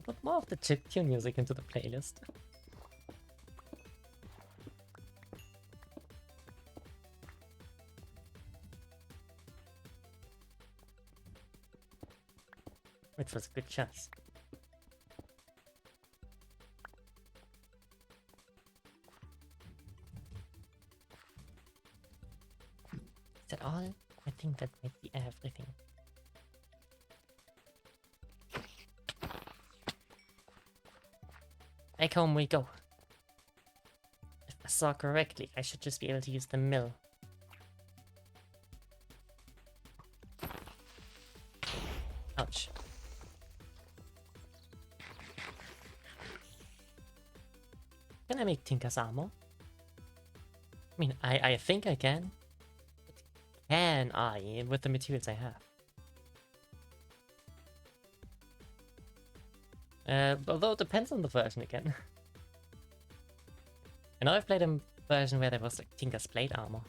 Put more of the chiptune music into the playlist. Which was a good choice. Is that all? I think that might be everything. Back home we go. If I saw correctly, I should just be able to use the mill. Ouch. Can I make Tinker's armor? I mean, I think I can. Can I, with the materials I have? Although it depends on the version again. I know I've played a version where there was like Tinker's plate armor.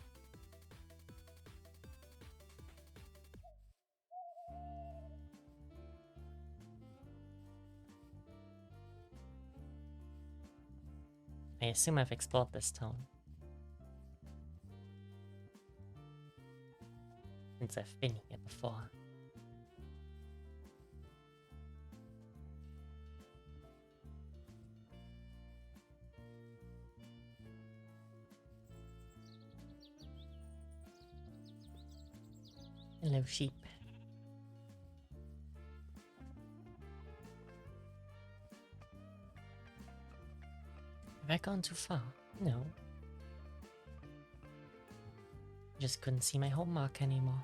I assume I've explored this town. Since I've been here before. Hello, sheep. Have I gone too far? No. Just couldn't see my home mark anymore.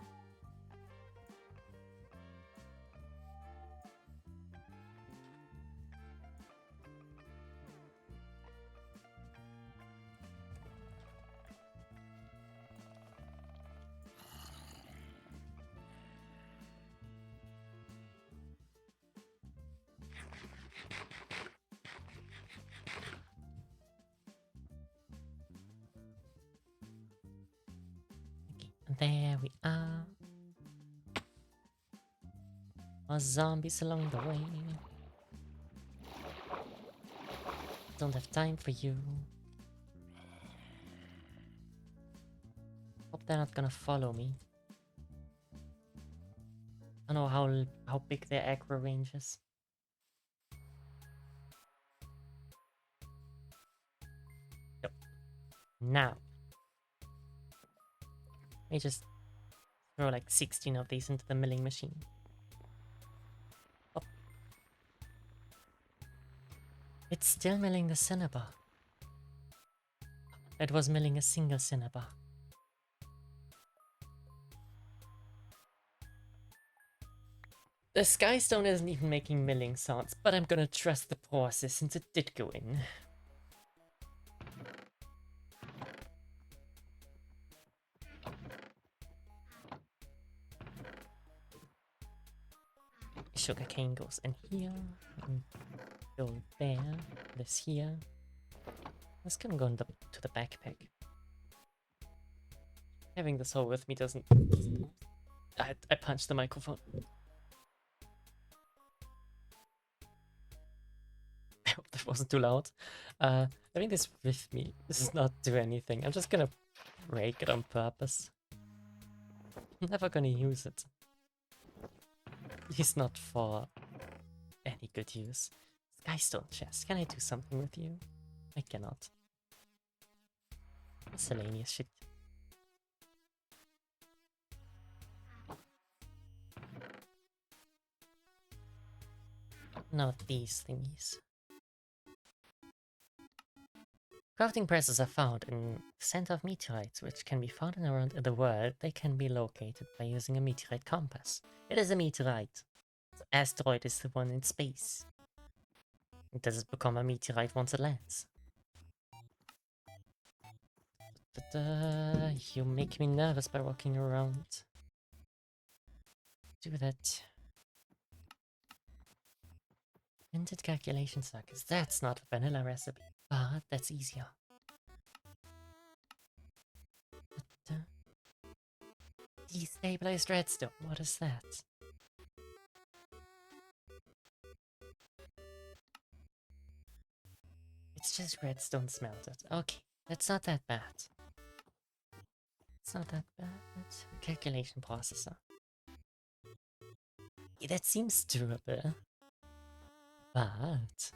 There we are. More zombies along the way. Don't have time for you. Hope they're not gonna follow me. I don't know how big their aggro range is. Yep. Now. Let me just throw like 16 of these into the milling machine. Up. It's still milling the cinnabar. It was milling a single cinnabar. The Skystone isn't even making milling sounds, but I'm gonna trust the process since it did go in. Sugarcane goes in here, and go there, this here. This can go to the backpack. Having this all with me doesn't... I punched the microphone. I hope that wasn't too loud. Having this with me does not do anything. I'm just gonna break it on purpose. I'm never gonna use it. It's not for any good use. Skystone chest, can I do something with you? I cannot. Miscellaneous shit. Not these thingies. Crafting presses are found in the center of meteorites, which can be found around the world. They can be located by using a meteorite compass. It is a meteorite. The asteroid is the one in space. Does it become a meteorite once it lands? You make me nervous by walking around. Do that. Minted calculation circuits. That's not a vanilla recipe, but that's easier. Destabilized redstone. What is that? It's just redstone smelted. Okay, that's not that bad. It's not that bad. Calculation processor. Yeah, that seems doable. But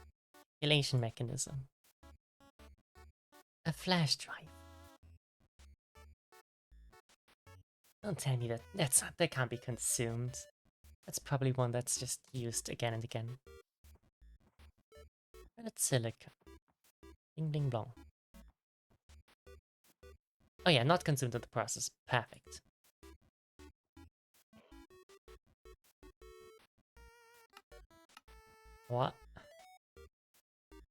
calculation mechanism. A flash drive. Don't tell me that can't be consumed. That's probably one that's just used again and again. And it's silicon. Ding ding blong. Oh yeah, not consumed in the process. Perfect. What?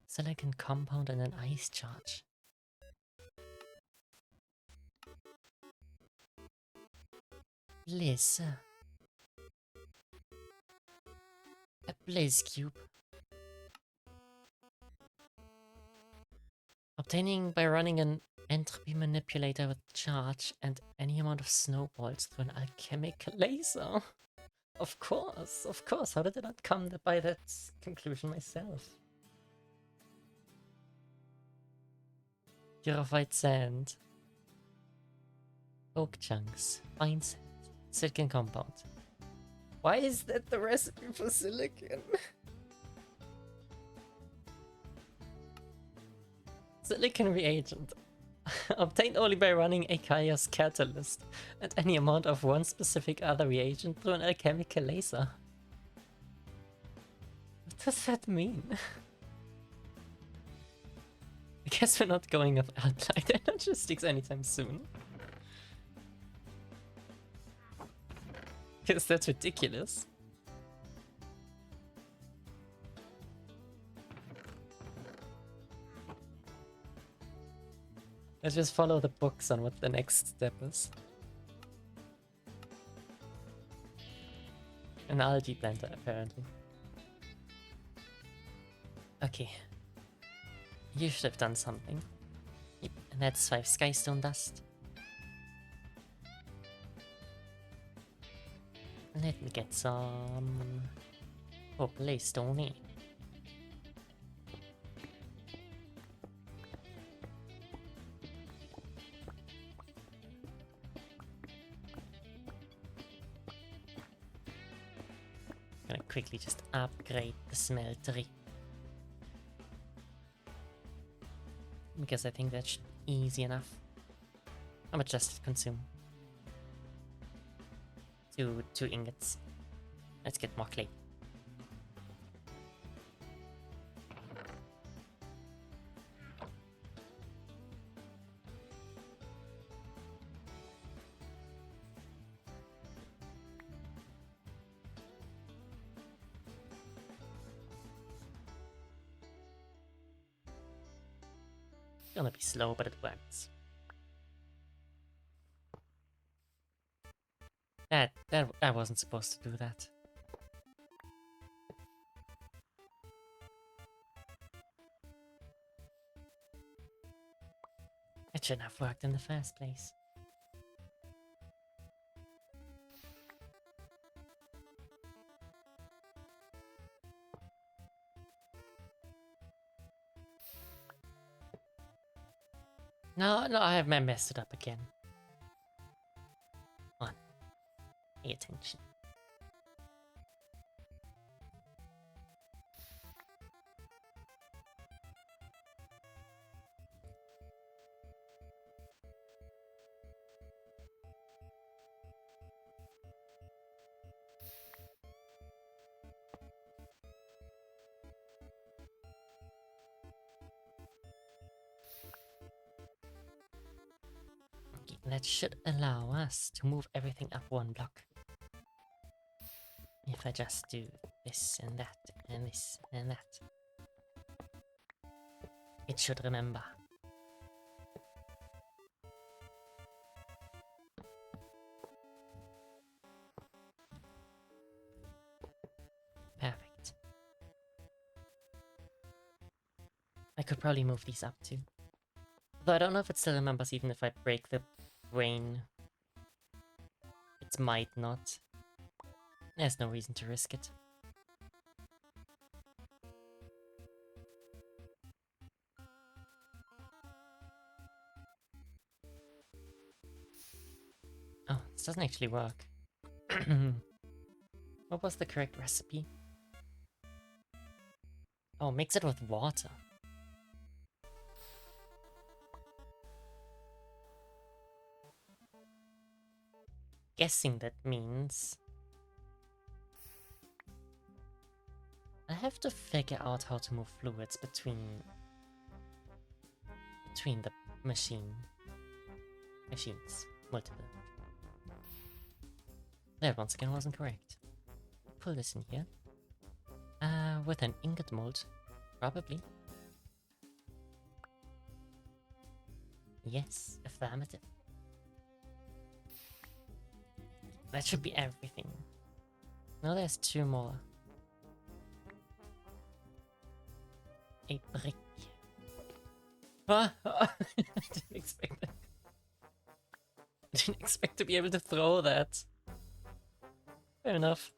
Silicon compound and an ice charge. Bliss. A Blizz cube. Obtaining by running an entropy manipulator with charge and any amount of snowballs through an alchemical laser. Of course, of course. How did I not come by that conclusion myself? Purified sand. Oak chunks. Fine sand. Silicon compound. Why is that the recipe for silicon? Silicon reagent. Obtained only by running a Chaos Catalyst and any amount of one specific other reagent through an alchemical laser. What does that mean? I guess we're not going off Alpine Energistics anytime soon. Because that's ridiculous. Let's just follow the books on what the next step is. An algae planter, apparently. Okay. You should have done something. Yep, and that's 5 skystone dust. Let me get some... Oh, Playstone. Gonna quickly just upgrade the smeltery. Because I think that should be easy enough. How much does it consume? Two ingots. Let's get more clay. Gonna be slow, but it works. I wasn't supposed to do that. It shouldn't have worked in the first place. No, I have messed it up again. Come on, pay attention. Okay, that should allow us to move everything up one block. If I just do this and that and this and that. It should remember. Perfect. I could probably move these up too. Though I don't know if it still remembers even if I break the brain. It might not. There's no reason to risk it. Oh, this doesn't actually work. What was the correct recipe? Oh, mix it with water. Guessing that means... I have to figure out how to move fluids between the machines. Multiple. That once again wasn't correct. Pull this in here. With an ingot mold. Probably. Yes, affirmative. That should be everything. No, there's two more. A brick. Ah, I didn't expect that. I didn't expect to be able to throw that. Fair enough.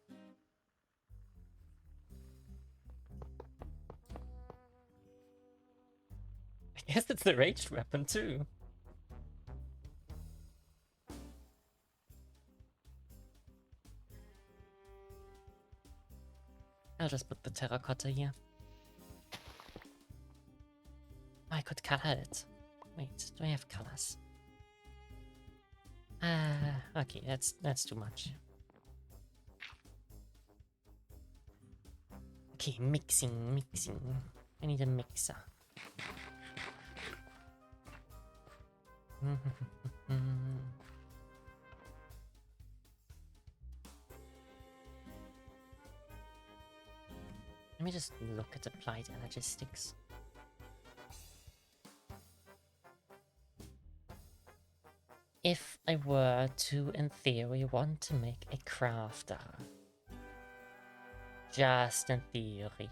I guess it's the ranged weapon too. I'll just put the terracotta here. I could color it. Wait, do I have colors? Okay, that's too much. Okay, mixing. I need a mixer. Let me just look at applied energistics. If I were to, in theory, want to make a crafter, just in theory,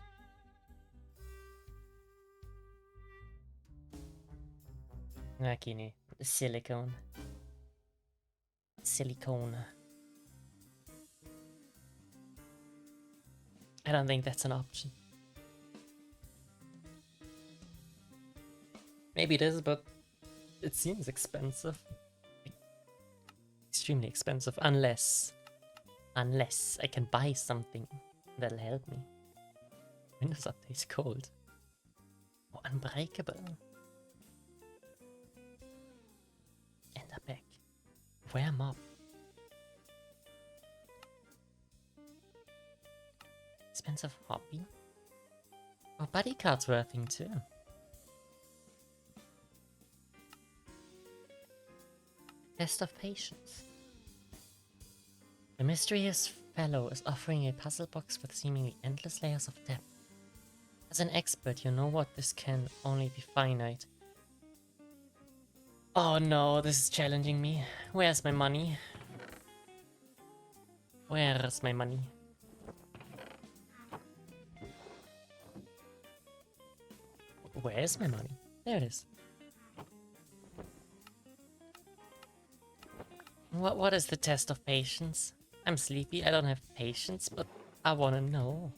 okay, nee, silicone. don't think that's an option. Maybe it is, but it seems expensive. Extremely expensive, unless I can buy something that'll help me. Windows update's cold. Oh, unbreakable. Ender back. Where mob? Expensive hobby? Oh, buddy cards were a thing too. Test of patience. The mysterious fellow is offering a puzzle box with seemingly endless layers of depth. As an expert, you know what this can only be finite. Oh no, this is challenging me. Where's my money? Where's my money? Where's my money? There it is. What is the test of patience? I'm sleepy, I don't have patience, but I wanna know.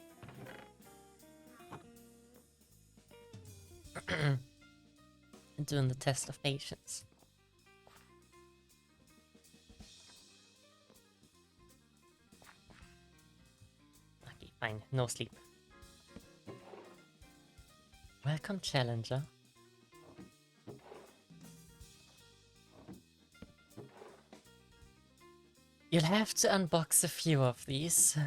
Doing the test of patience. Okay, fine, no sleep. Welcome, challenger. You'll have to unbox a few of these.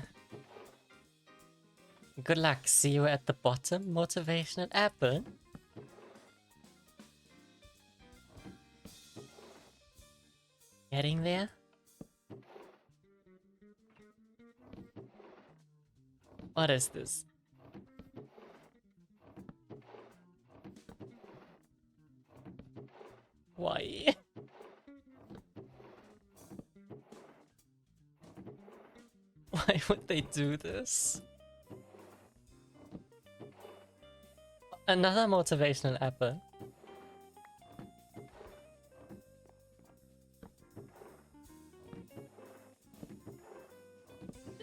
Good luck, see you at the bottom, motivational apple. Getting there? What is this? Why? Why would they do this? Another motivational apple.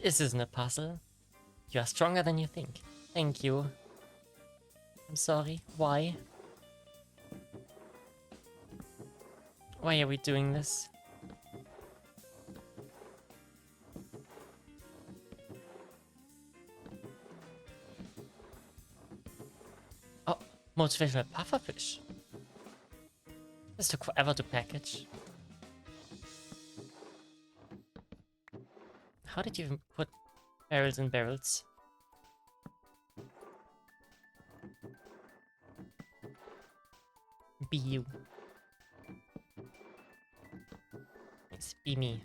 This isn't a puzzle. You are stronger than you think. Thank you. I'm sorry. Why? Why are we doing this? Oh, motivational pufferfish. This took forever to package. How did you even put barrels in barrels? Be you. It's be me.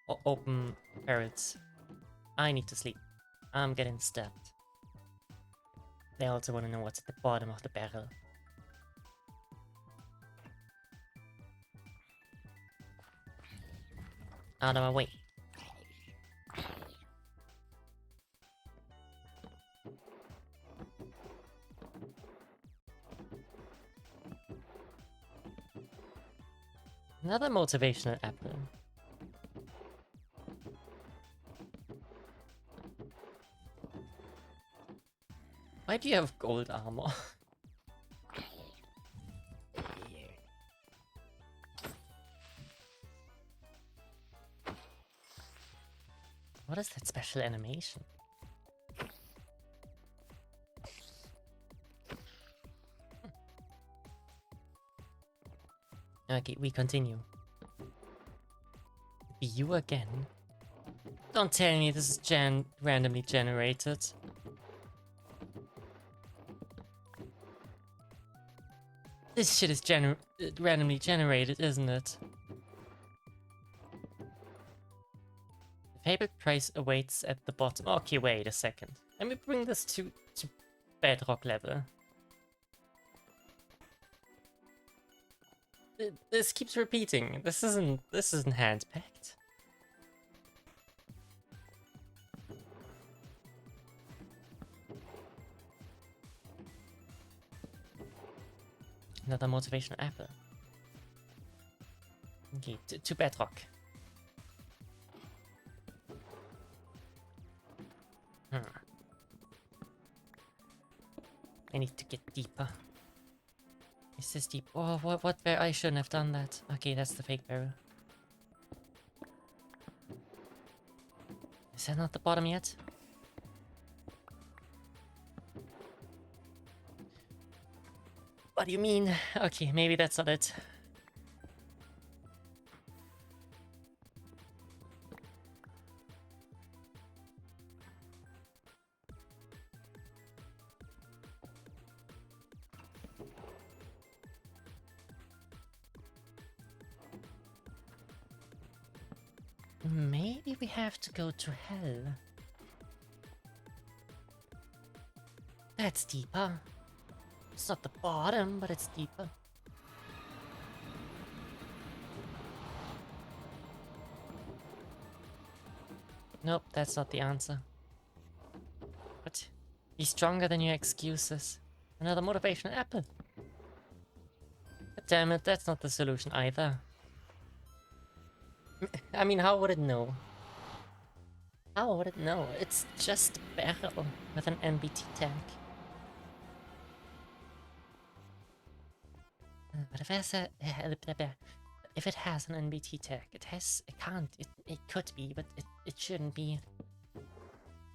Or open barrels. I need to sleep. I'm getting stabbed. They also want to know what's at the bottom of the barrel. Out of my way. Another motivational apple. Why do you have gold armor? What is that special animation? Okay, we continue. Be you again? Don't tell me this is randomly generated. This shit is randomly generated, isn't it? The fabled prize awaits at the bottom. Okay, wait a second. Let me bring this to bedrock level. This keeps repeating. This isn't hand-packed. Another motivational apple. Okay, to bedrock. I need to get deeper. Is this deep? Oh, what barrel? I shouldn't have done that. Okay, that's the fake barrel. Is that not the bottom yet? What do you mean? Okay, maybe that's not it. Maybe we have to go to hell. That's deeper. It's not the bottom, but it's deeper. Nope, that's not the answer. What? Be stronger than your excuses. Another motivational apple. But damn it, that's not the solution either. I mean, how would it know? How would it know? It's just a barrel with an NBT tag. But if it has an NBT tag, it could be, but it shouldn't be.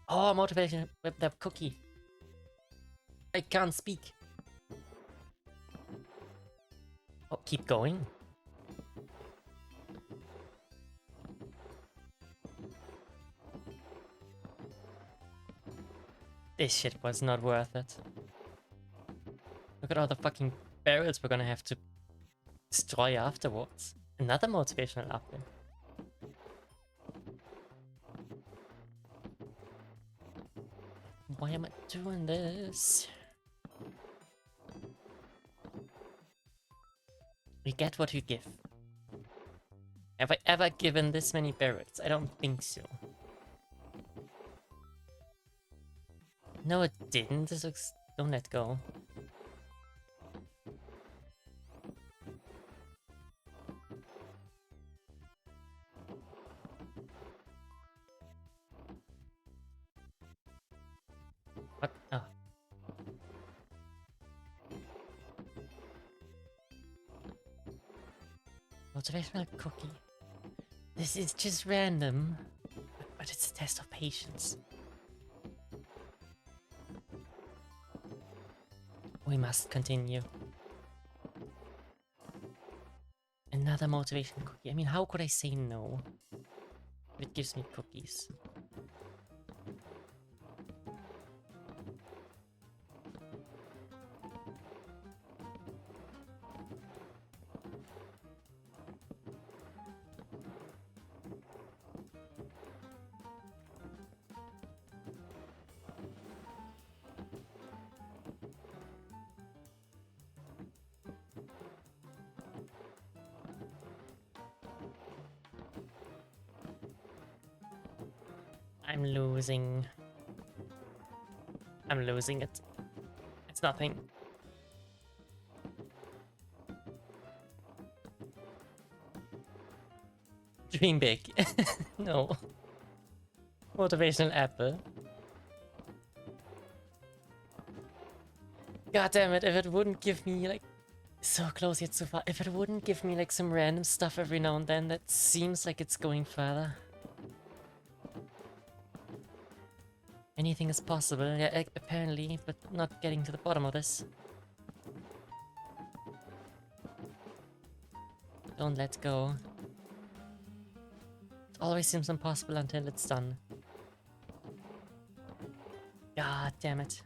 Oh, motivation with the cookie. I can't speak. Oh, keep going. This shit was not worth it. Look at all the fucking barrels we're gonna have to destroy afterwards. Another motivational apple. Why am I doing this? You get what you give. Have I ever given this many barrels? I don't think so. No, it didn't. This looks... Don't let go. What? Oh. Motivational cookie. This is just random, but it's a test of patience. We must continue. Another motivation cookie. I mean, how could I say no? It gives me cookies. I'm losing. I'm losing it. It's nothing. Dream big. No. Motivational apple. God damn it, if it wouldn't give me like... So close yet so far. If it wouldn't give me like some random stuff every now and then, that seems like it's going further. Anything is possible, yeah, apparently, but not getting to the bottom of this. Don't let go. It always seems impossible until it's done. God damn it.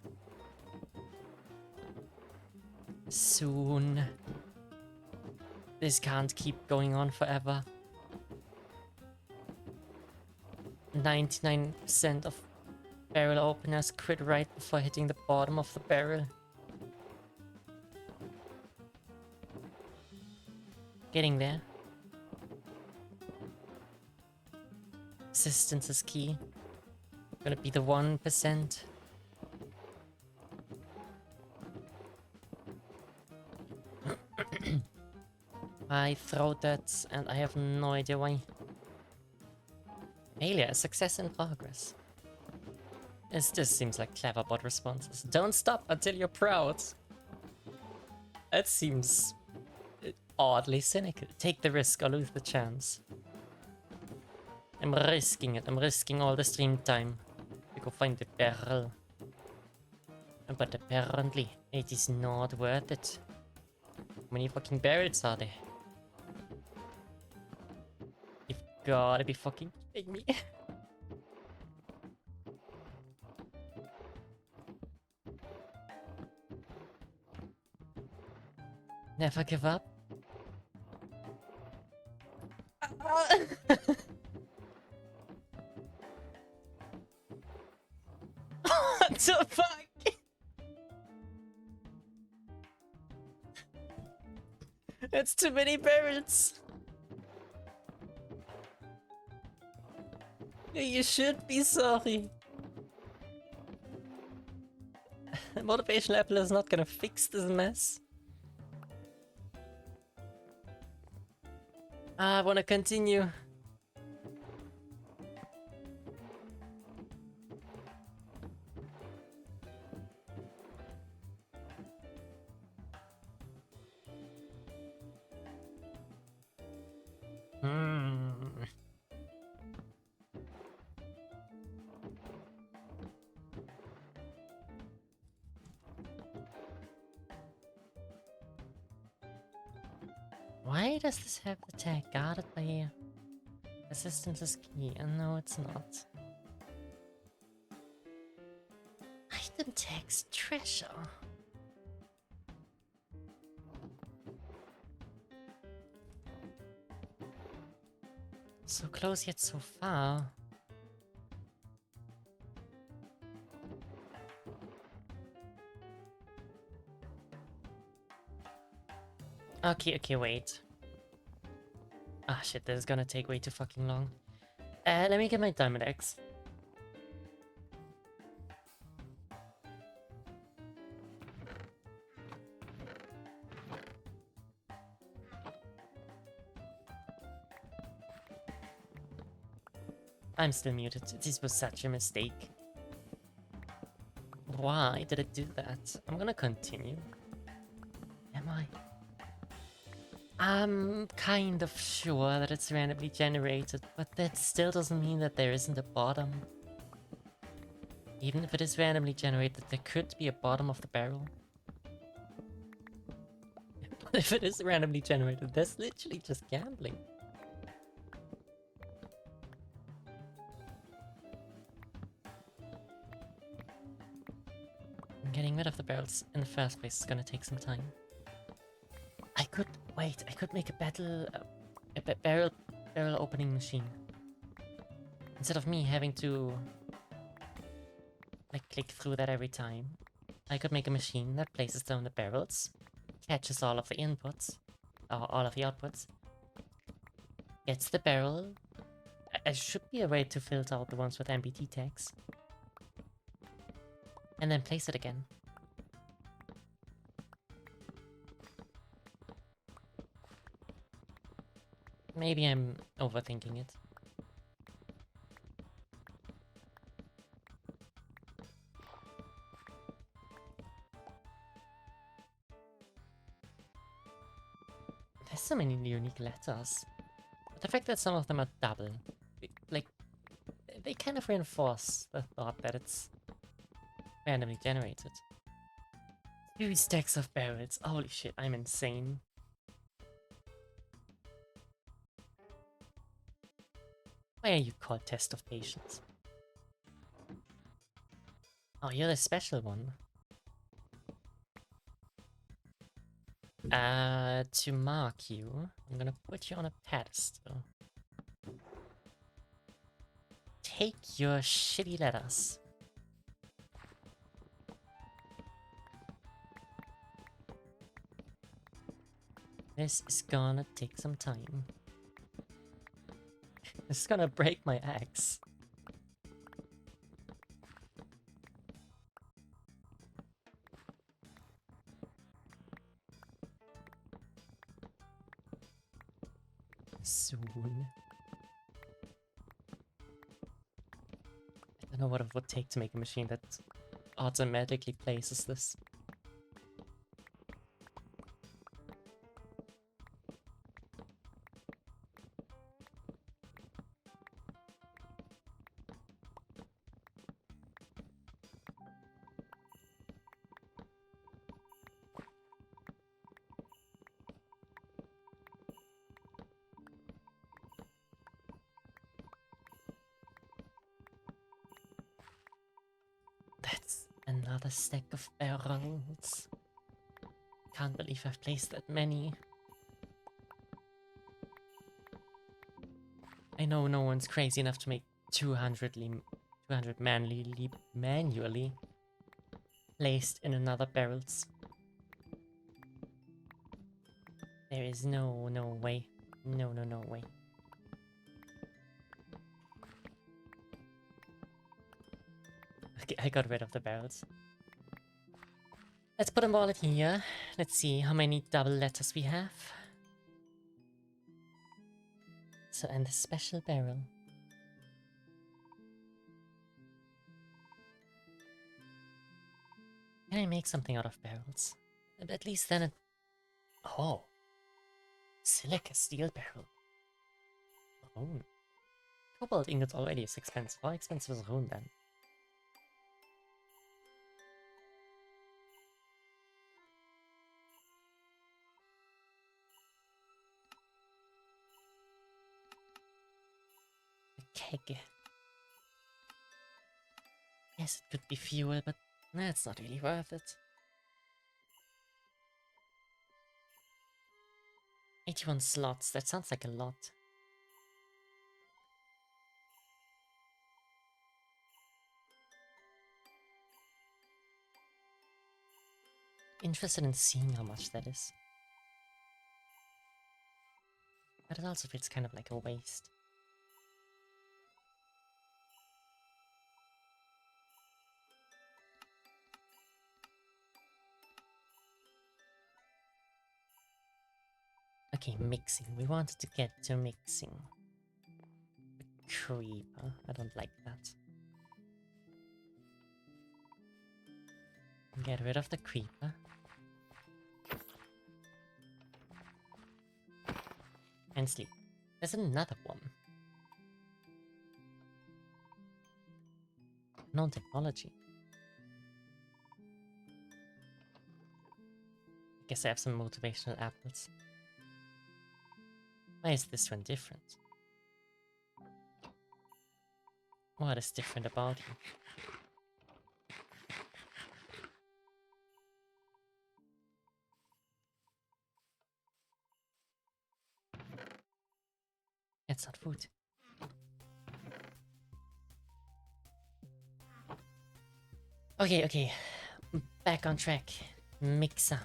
Soon. This can't keep going on forever. 99% of barrel openers quit right before hitting the bottom of the barrel. Getting there. Persistence is key. Gonna be the 1%. I throw that and I have no idea why. Failure, success in progress. This seems like clever bot responses. Don't stop until you're proud. That seems oddly cynical. Take the risk or lose the chance. I'm risking it. I'm risking all the stream time to go find the barrel. But apparently, it is not worth it. How many fucking barrels are there? You've gotta be fucking kidding me. Never give up. What the fuck? That's too many barrels. You should be sorry. Motivation level is not gonna fix this mess. I wanna continue. Why does this have the tag guarded by assistance is key? And no, it's not. Item tags treasure. So close yet so far. Okay, wait. Ah, shit, this is gonna take way too fucking long. Let me get my diamond axe. I'm still muted. This was such a mistake. Why did it do that? I'm gonna continue. Am I? I'm kind of sure that it's randomly generated, but that still doesn't mean that there isn't a bottom. Even if it is randomly generated, there could be a bottom of the barrel. But if it is randomly generated, that's literally just gambling. Getting rid of the barrels in the first place is gonna take some time. I could make a barrel opening machine. Instead of me having to like click through that every time, I could make a machine that places down the barrels, catches all of the inputs, or all of the outputs, gets the barrel. There should be a way to filter out the ones with MBT tags, and then place it again. Maybe I'm overthinking it. There's so many unique letters. But the fact that some of them are double, like, they kind of reinforce the thought that it's randomly generated. 2 stacks of barrels. Holy shit, I'm insane. Why are you called Test of Patience? Oh, you're the special one. To mark you, I'm gonna put you on a pedestal. Take your shitty letters. This is gonna take some time. This is gonna break my axe. Soon. don't know what it would take to make a machine that automatically places this. That's another stack of barrels. Can't believe I've placed that many. I know no one's crazy enough to make 200 manually placed in another barrels. There is no way. No way. Okay, I got rid of the barrels. Let's put them all in here. Let's see how many double letters we have. So, and the special barrel. Can I make something out of barrels? At least then it... Oh. Silica steel barrel. Rune. Cobalt ingots already is expensive. How expensive is rune then? Keg. Yes, it could be fuel, but that's not really worth it. 81 slots, that sounds like a lot. Interested in seeing how much that is. But it also feels kind of like a waste. Okay, mixing. We wanted to get to mixing. The creeper. I don't like that. Get rid of the creeper. And sleep. There's another one. Non-technology. I guess I have some motivational apples. Why is this one different? What is different about you? It's not food. Okay. Back on track. Mixer.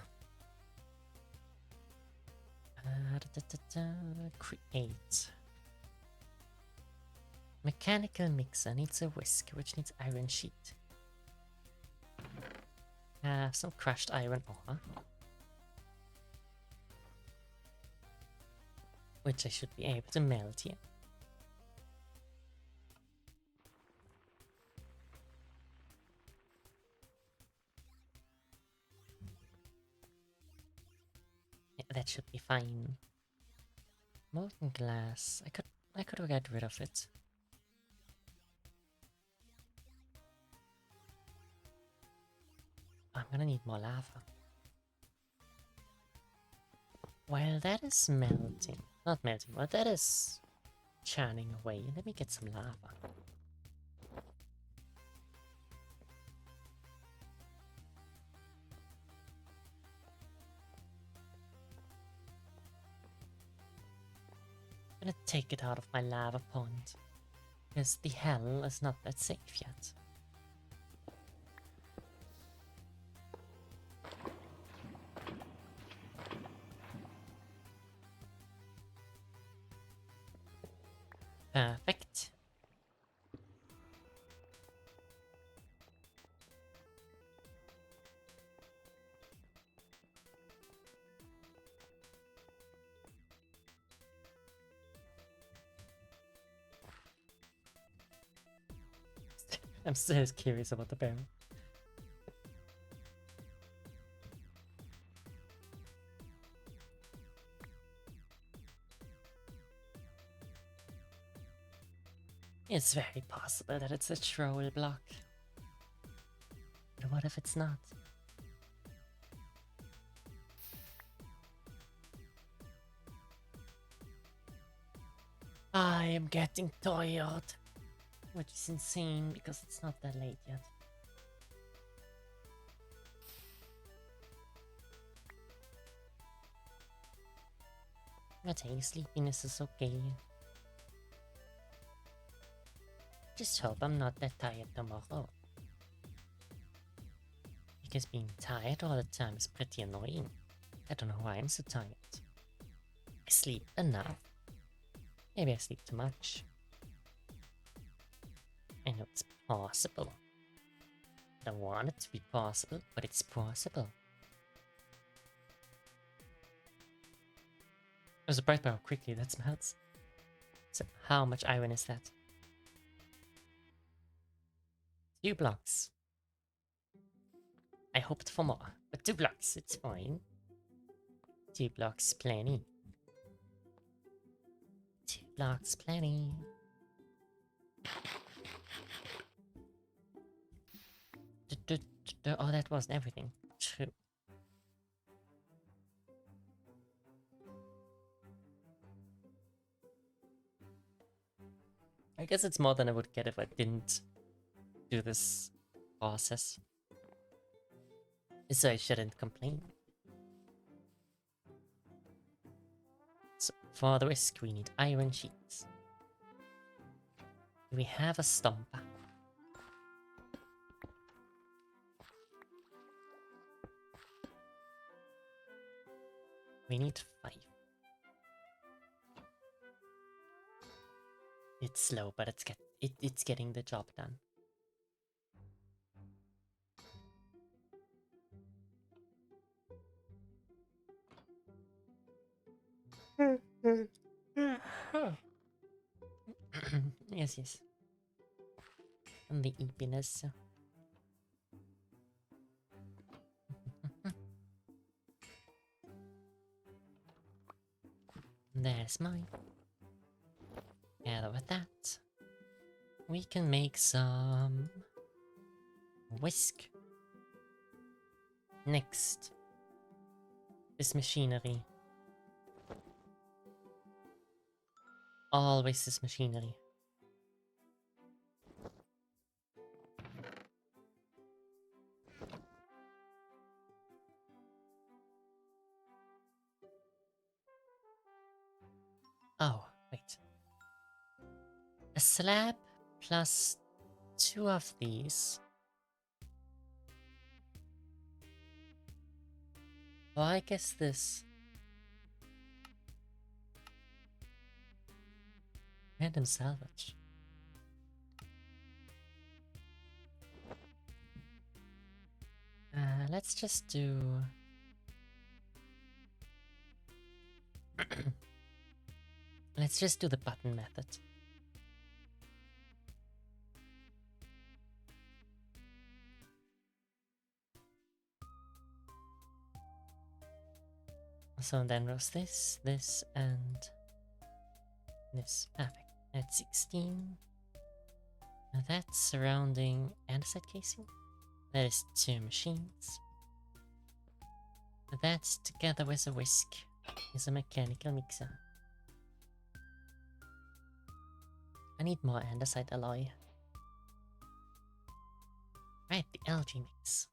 Create. Mechanical mixer needs a whisk, which needs iron sheet. Have some crushed iron ore. Which I should be able to melt here. Yeah, that should be fine. Molten glass. I could get rid of it. I'm gonna need more lava. While that is melting, not melting, while that is churning away, let me get some lava. I'm gonna take it out of my lava pond, because the hell is not that safe yet. Perfect. I'm still curious about the barrel. It's very possible that it's a troll block. But what if it's not? I am getting tired. Which is insane because it's not that late yet. But hey, sleepiness is okay. Just hope I'm not that tired tomorrow. Because being tired all the time is pretty annoying. I don't know why I'm so tired. I sleep enough. Maybe I sleep too much. I know it's possible. I don't want it to be possible, but it's possible. I was surprised by how quickly that smells. So how much iron is that? 2 blocks. I hoped for more, but 2 blocks, it's fine. 2 blocks, plenty. 2 blocks, plenty. Oh, that wasn't everything. True. I guess it's more than I would get if I didn't do this process. So I shouldn't complain. So for the risk, we need iron sheets. We have a stumper. We need 5. It's slow, but it's getting the job done. Yes, yes. And the eepiness. There's mine. Together with that, we can make some whisk. Next, this machinery. Always this machinery. Oh, wait. A slab plus 2 of these. Oh, I guess this. Random salvage. Let's just do... Let's just do the button method. So then roast this, this, and this. Perfect. At 16. Now that's surrounding andesite casing. That is 2 machines. That together with a whisk is a mechanical mixer. I need more andesite alloy. Right, the algae mix.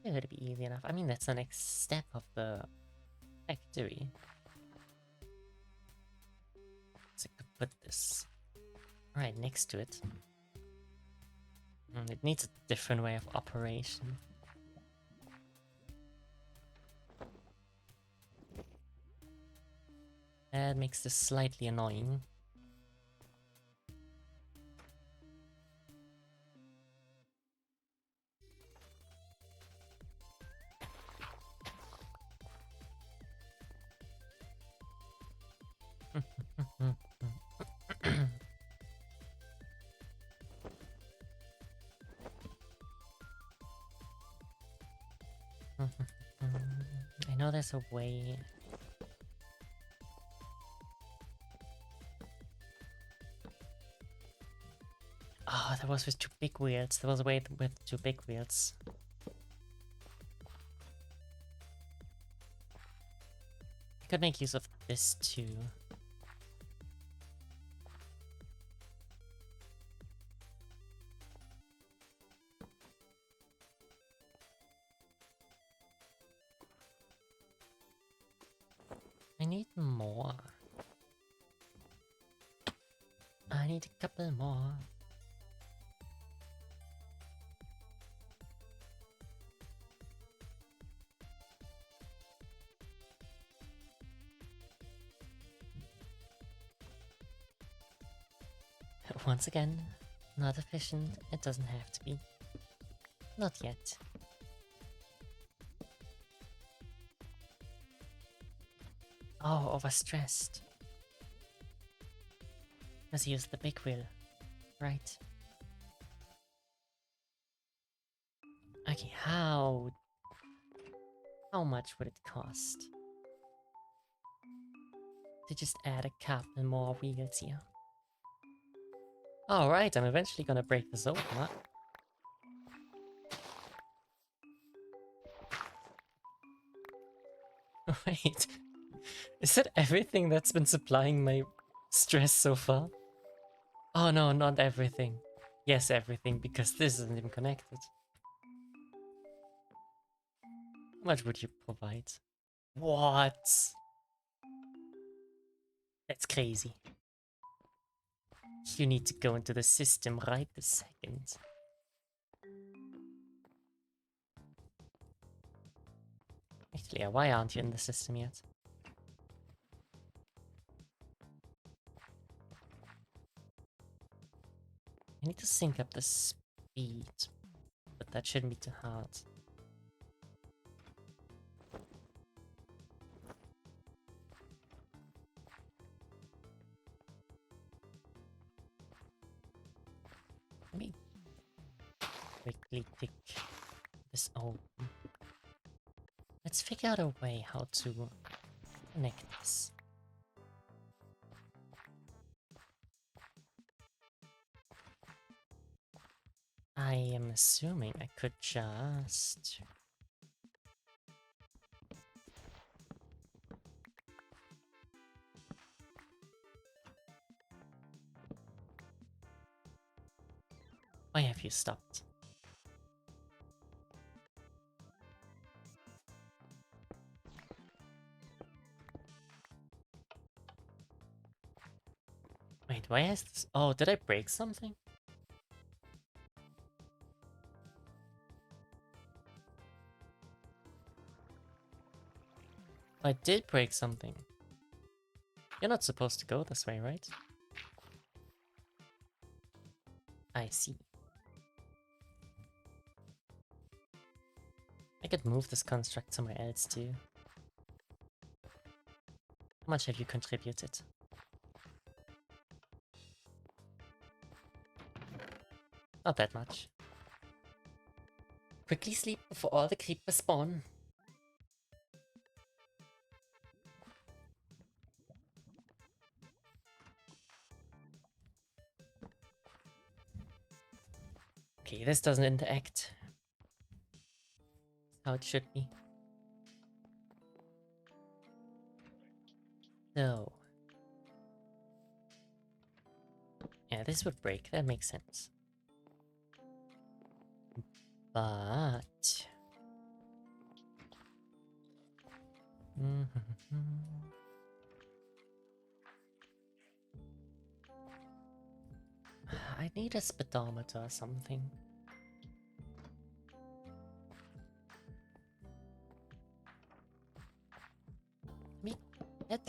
It would be easy enough. I mean, that's the next step of the factory. So I could put this right next to it. It needs a different way of operation. That makes this slightly annoying. I know there's a way. Oh, that was with two big wheels. There was a way with two big wheels. I could make use of this too. I need more. I need a couple more. Once again, not efficient. It doesn't have to be. Not yet. Oh, overstressed. Let's use the big wheel. Right. Okay, how much would it cost to just add a couple more wheels here? Alright, I'm eventually gonna break this open, huh? Wait, is that everything that's been supplying my stress so far? Oh no, not everything. Yes, everything, because this isn't even connected. How much would you provide? What? That's crazy. You need to go into the system right this second. Actually, why aren't you in the system yet? I need to sync up the speed, but that shouldn't be too hard. Let me quickly tick this open. Let's figure out a way how to connect this. I am assuming I could just... Why have you stopped? Wait, why is this? Oh, did I break something? I did break something. You're not supposed to go this way, right? I see. I could move this construct somewhere else too. How much have you contributed? Not that much. Quickly sleep before all the creepers spawn. Okay, this doesn't interact how it should be. So... yeah, this would break. That makes sense. But... I need a speedometer or something.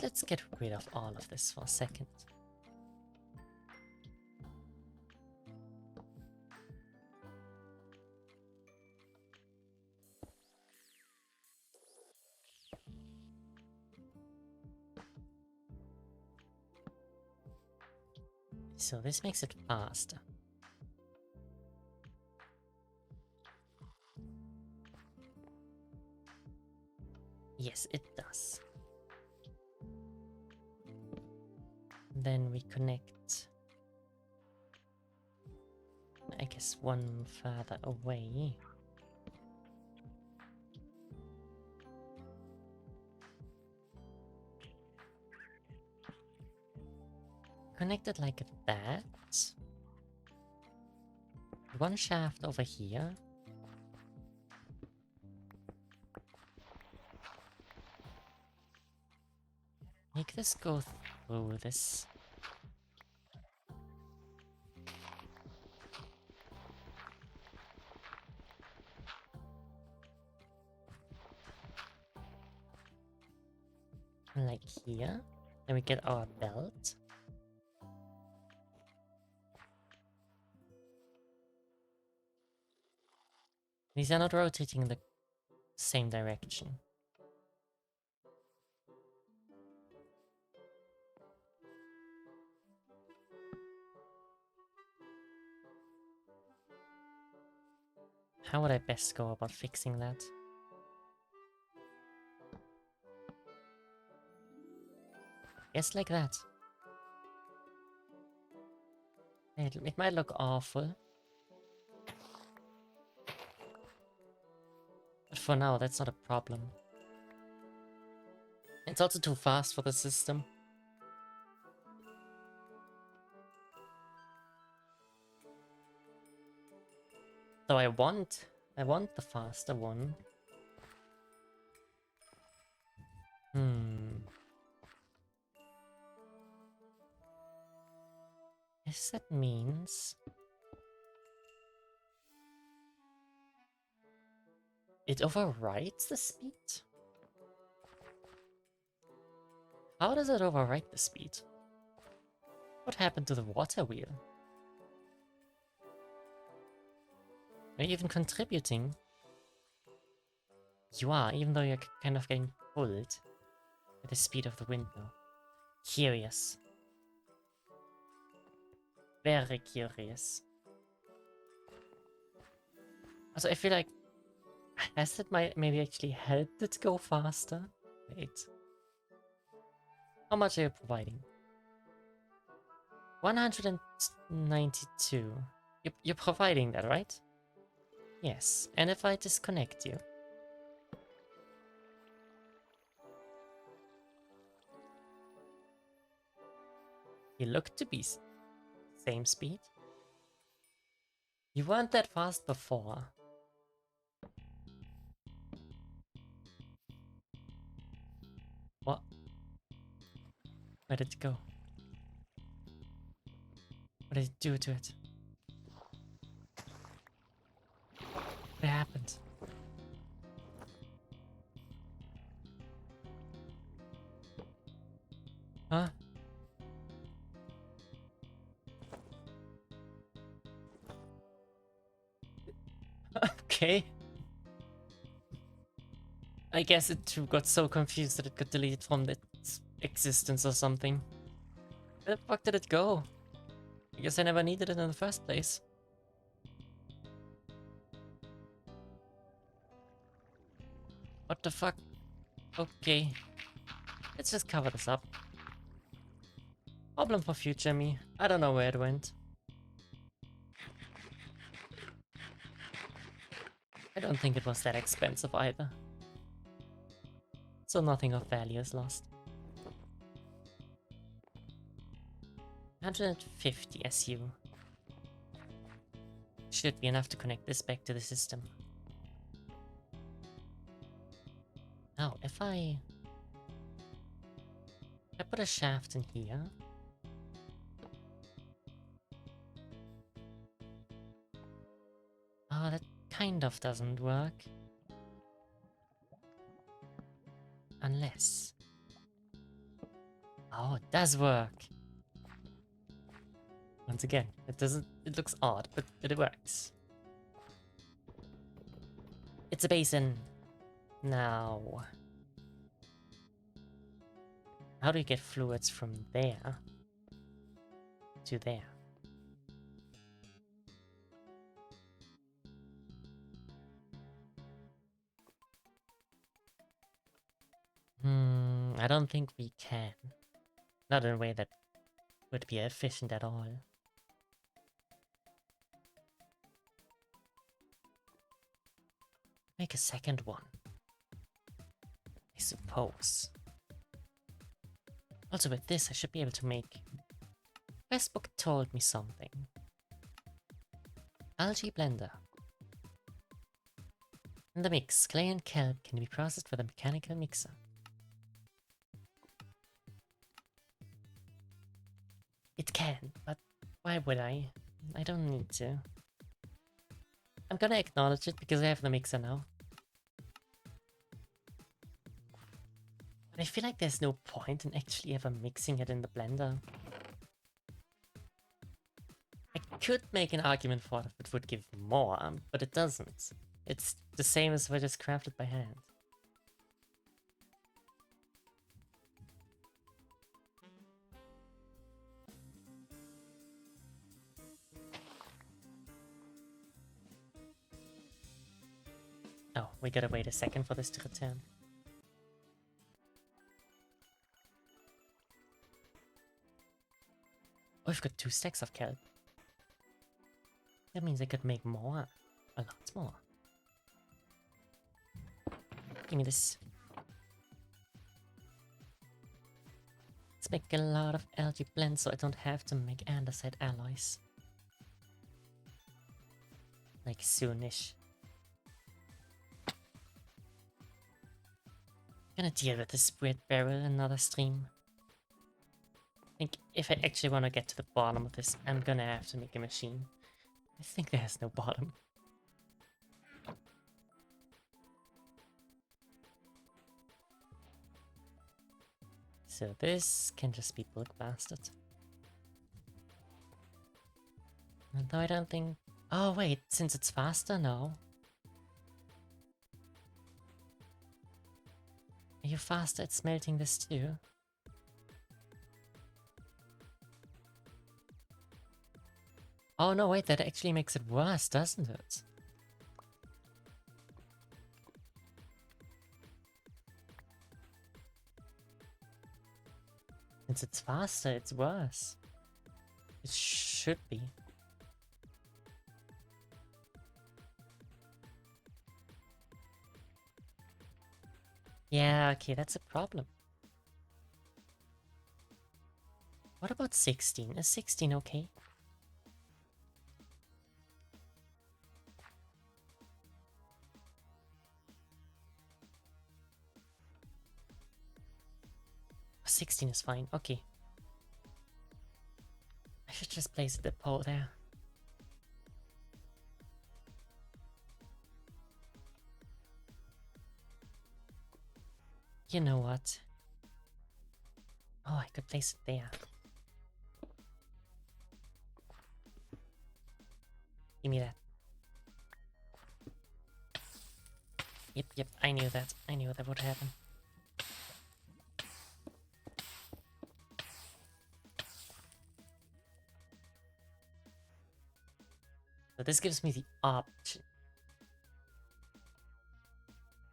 Let's get rid of all of this for a second. So this makes it faster. Yes, it does. Then we connect, I guess, one further away. Connect it like that. One shaft over here. Make this go through this. Like here. Then we get our belt. These are not rotating in the same direction. How would I best go about fixing that? Yes, like that. It might look awful. But for now, that's not a problem. It's also too fast for the system. So I want the faster one. Yes, that means it overrides the speed? How does it override the speed? What happened to the water wheel? Are you even contributing? You are, even though you're kind of getting pulled at the speed of the wind now. Curious. Very curious. Also, I feel like... Has it maybe actually helped it go faster? Wait. How much are you providing? 192. You're providing that, right? Yes. And if I disconnect you? You look to be same speed. You weren't that fast before. What? Where did it go? What did it do to it? What happened? Huh? Okay. I guess it too got so confused that it got deleted from its existence or something. Where the fuck did it go? I guess I never needed it in the first place. What the fuck? Okay. Let's just cover this up. Problem for future me. I don't know where it went. I don't think it was that expensive either. So nothing of value is lost. 150 SU. Should be enough to connect this back to the system. Now, if I put a shaft in here. Oh, that kind of doesn't work. Unless... Oh, it does work! Once again, it looks odd, but it works. It's a basin! Now... How do you get fluids from there to there? I don't think we can. Not in a way that would be efficient at all. Make a second one, I suppose. Also with this, I should be able to make... Questbook told me something. Algae blender. In the mix, clay and kelp can be processed with a mechanical mixer. It can, but why would I? I don't need to. I'm gonna acknowledge it because I have the mixer now. But I feel like there's no point in actually ever mixing it in the blender. I could make an argument for it if it would give more, but it doesn't. It's the same as if I just crafted by hand. Oh, we gotta wait a second for this to return. Oh, I've got 2 stacks of kelp. That means I could make more. A lot more. Give me this. Let's make a lot of algae blends so I don't have to make andesite alloys. Like soonish. Gonna deal with this weird barrel in another stream. I think if I actually want to get to the bottom of this, I'm gonna have to make a machine. I think there has no bottom. So this can just be bulk blasted. Although I don't think... Oh wait, since it's faster now. Are you faster at smelting this too? Oh no, wait, that actually makes it worse, doesn't it? Since it's faster, it's worse. It should be. Yeah, okay, that's a problem. What about 16? Is 16 okay? Oh, 16 is fine, okay. I should just place the pole there. You know what? Oh, I could place it there. Give me that. Yep, I knew that. I knew that would happen. So this gives me the option.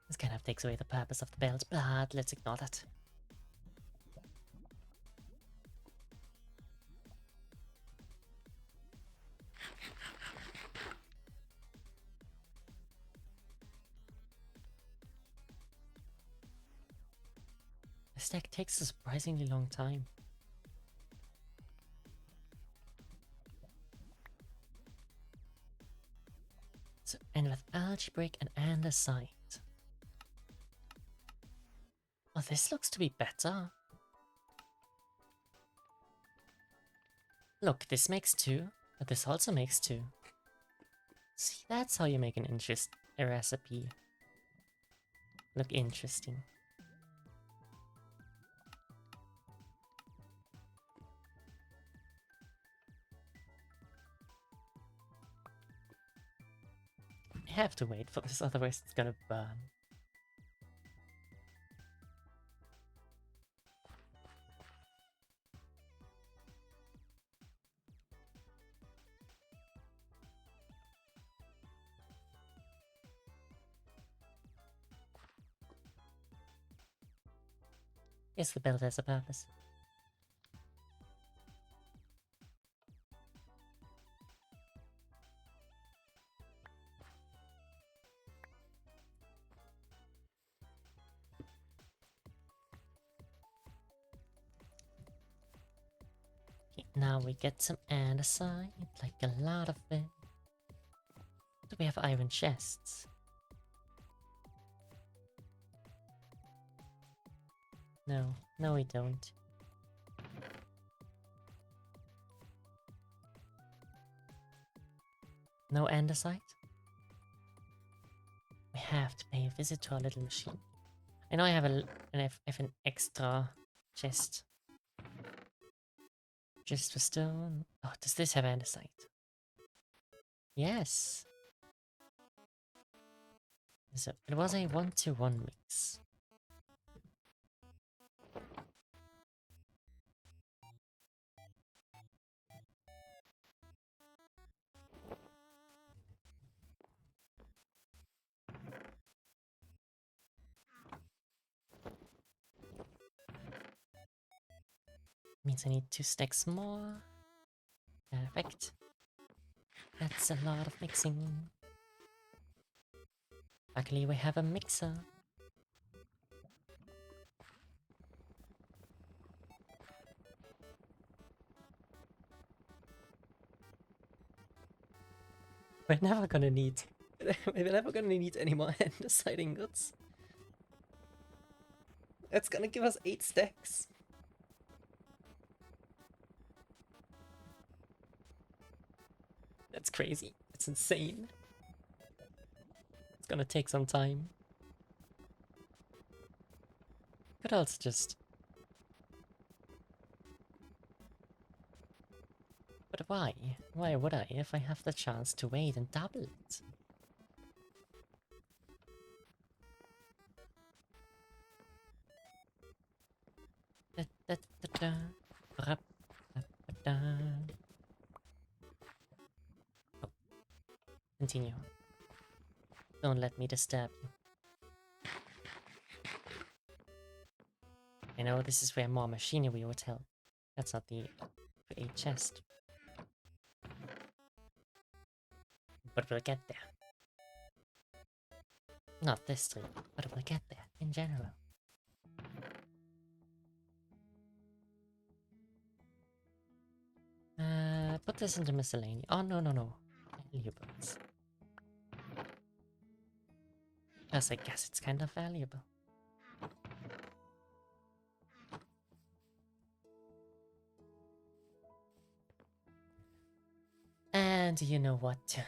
This kind of takes away the purpose of the belt, but let's ignore that. The stack takes a surprisingly long time. So, and with algae brick and andesite. Oh, this looks to be better. Look, this makes 2, but this also makes 2. See, that's how you make a recipe look interesting. I have to wait for this, otherwise it's gonna burn. Guess the build has a purpose. Okay, now we get some andesite, like a lot of it. Do we have iron chests? No, no we don't. No andesite? We have to pay a visit to our little machine. I know I have an extra chest. Just for stone. Oh, does this have andesite? Yes. So it was a 1-to-1 mix. Means I need 2 stacks more. Perfect. That's a lot of mixing. Luckily we have a mixer. We're never gonna need... we're never gonna need any more andesite ingots. It's gonna give us 8 stacks. That's crazy. It's insane. It's gonna take some time. Could also just... But why? Why would I if I have the chance to wait and double it? Da, da, da, da. Rap, rap, da. Oh. Continue. Don't let me disturb you. I know this is where more machinery would help. That's not the create chest. But we'll get there. Not this stream, but we'll get there in general. Put this into miscellaneous. Oh, no, no, no. Valuables. Plus, I guess it's kind of valuable. And you know what?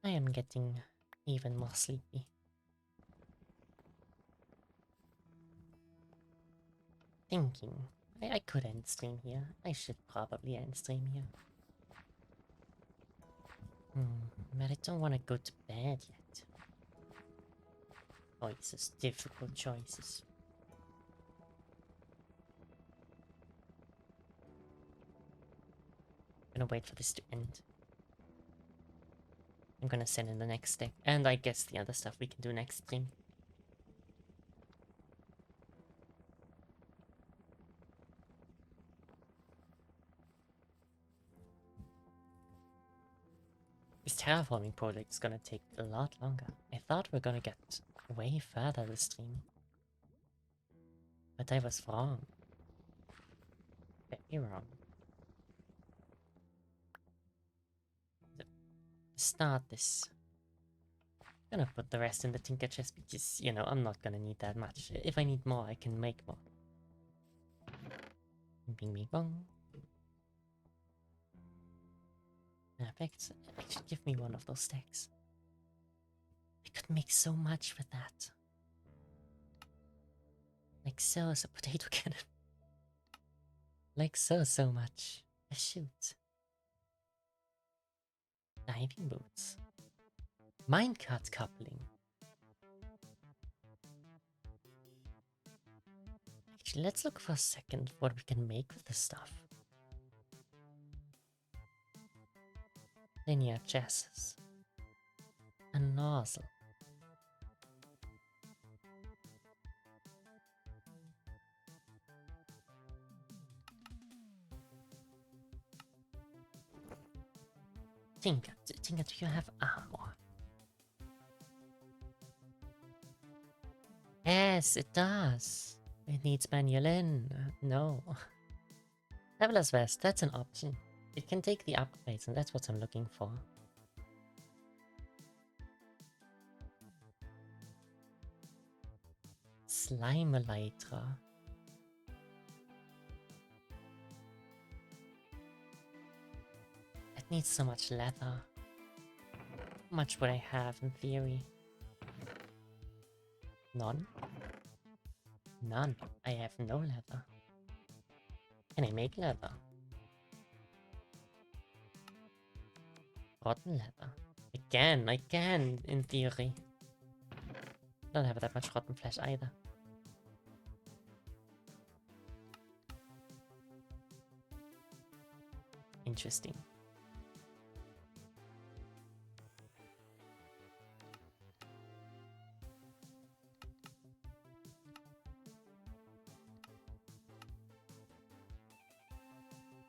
I am getting even more sleepy. Thinking. I could end stream here. I should probably end stream here. But I don't want to go to bed yet. Choices, difficult choices. I'm gonna wait for this to end. I'm gonna send in the next step, and I guess the other stuff we can do next stream. This terraforming project is gonna take a lot longer. I thought we were gonna get way further this stream. But I was wrong. Very wrong. So, to start this, I'm gonna put the rest in the tinker chest because, you know, I'm not gonna need that much. If I need more, I can make more. Bing bing bong. Perfect. Actually, give me one of those stacks. I could make so much with that. Like so, as a potato cannon. Like so much. A shoot. Diving boots. Minecart coupling. Actually, let's look for a second what we can make with this stuff. Linear chassis. A nozzle. Tinker, do you have armor? Yes, it does. It needs manual in. No. Traveler's Vest, that's an option. It can take the upgrades, and that's what I'm looking for. Slime Elytra. It needs so much leather. How much would I have in theory? None? None. I have no leather. Can I make leather? Rotten leather. I can, in theory. Don't have that much rotten flesh either. Interesting.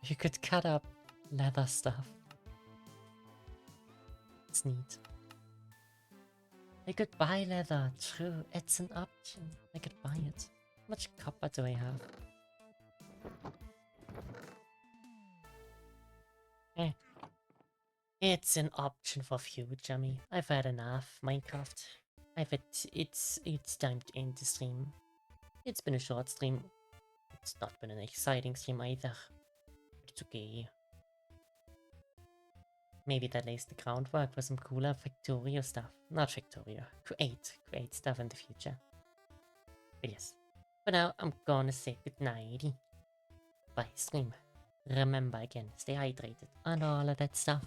You could cut up leather stuff. It's neat. I could buy leather, true. It's an option. I could buy it. How much copper do I have? Eh. It's an option for future me. I've had enough Minecraft. It's time to end the stream. It's been a short stream. It's not been an exciting stream either. But it's okay. Maybe that lays the groundwork for some cooler Factorio stuff. Not Factorio. Create stuff in the future. But yes. For now, I'm gonna say goodnight. Bye, stream. Remember again, stay hydrated and all of that stuff.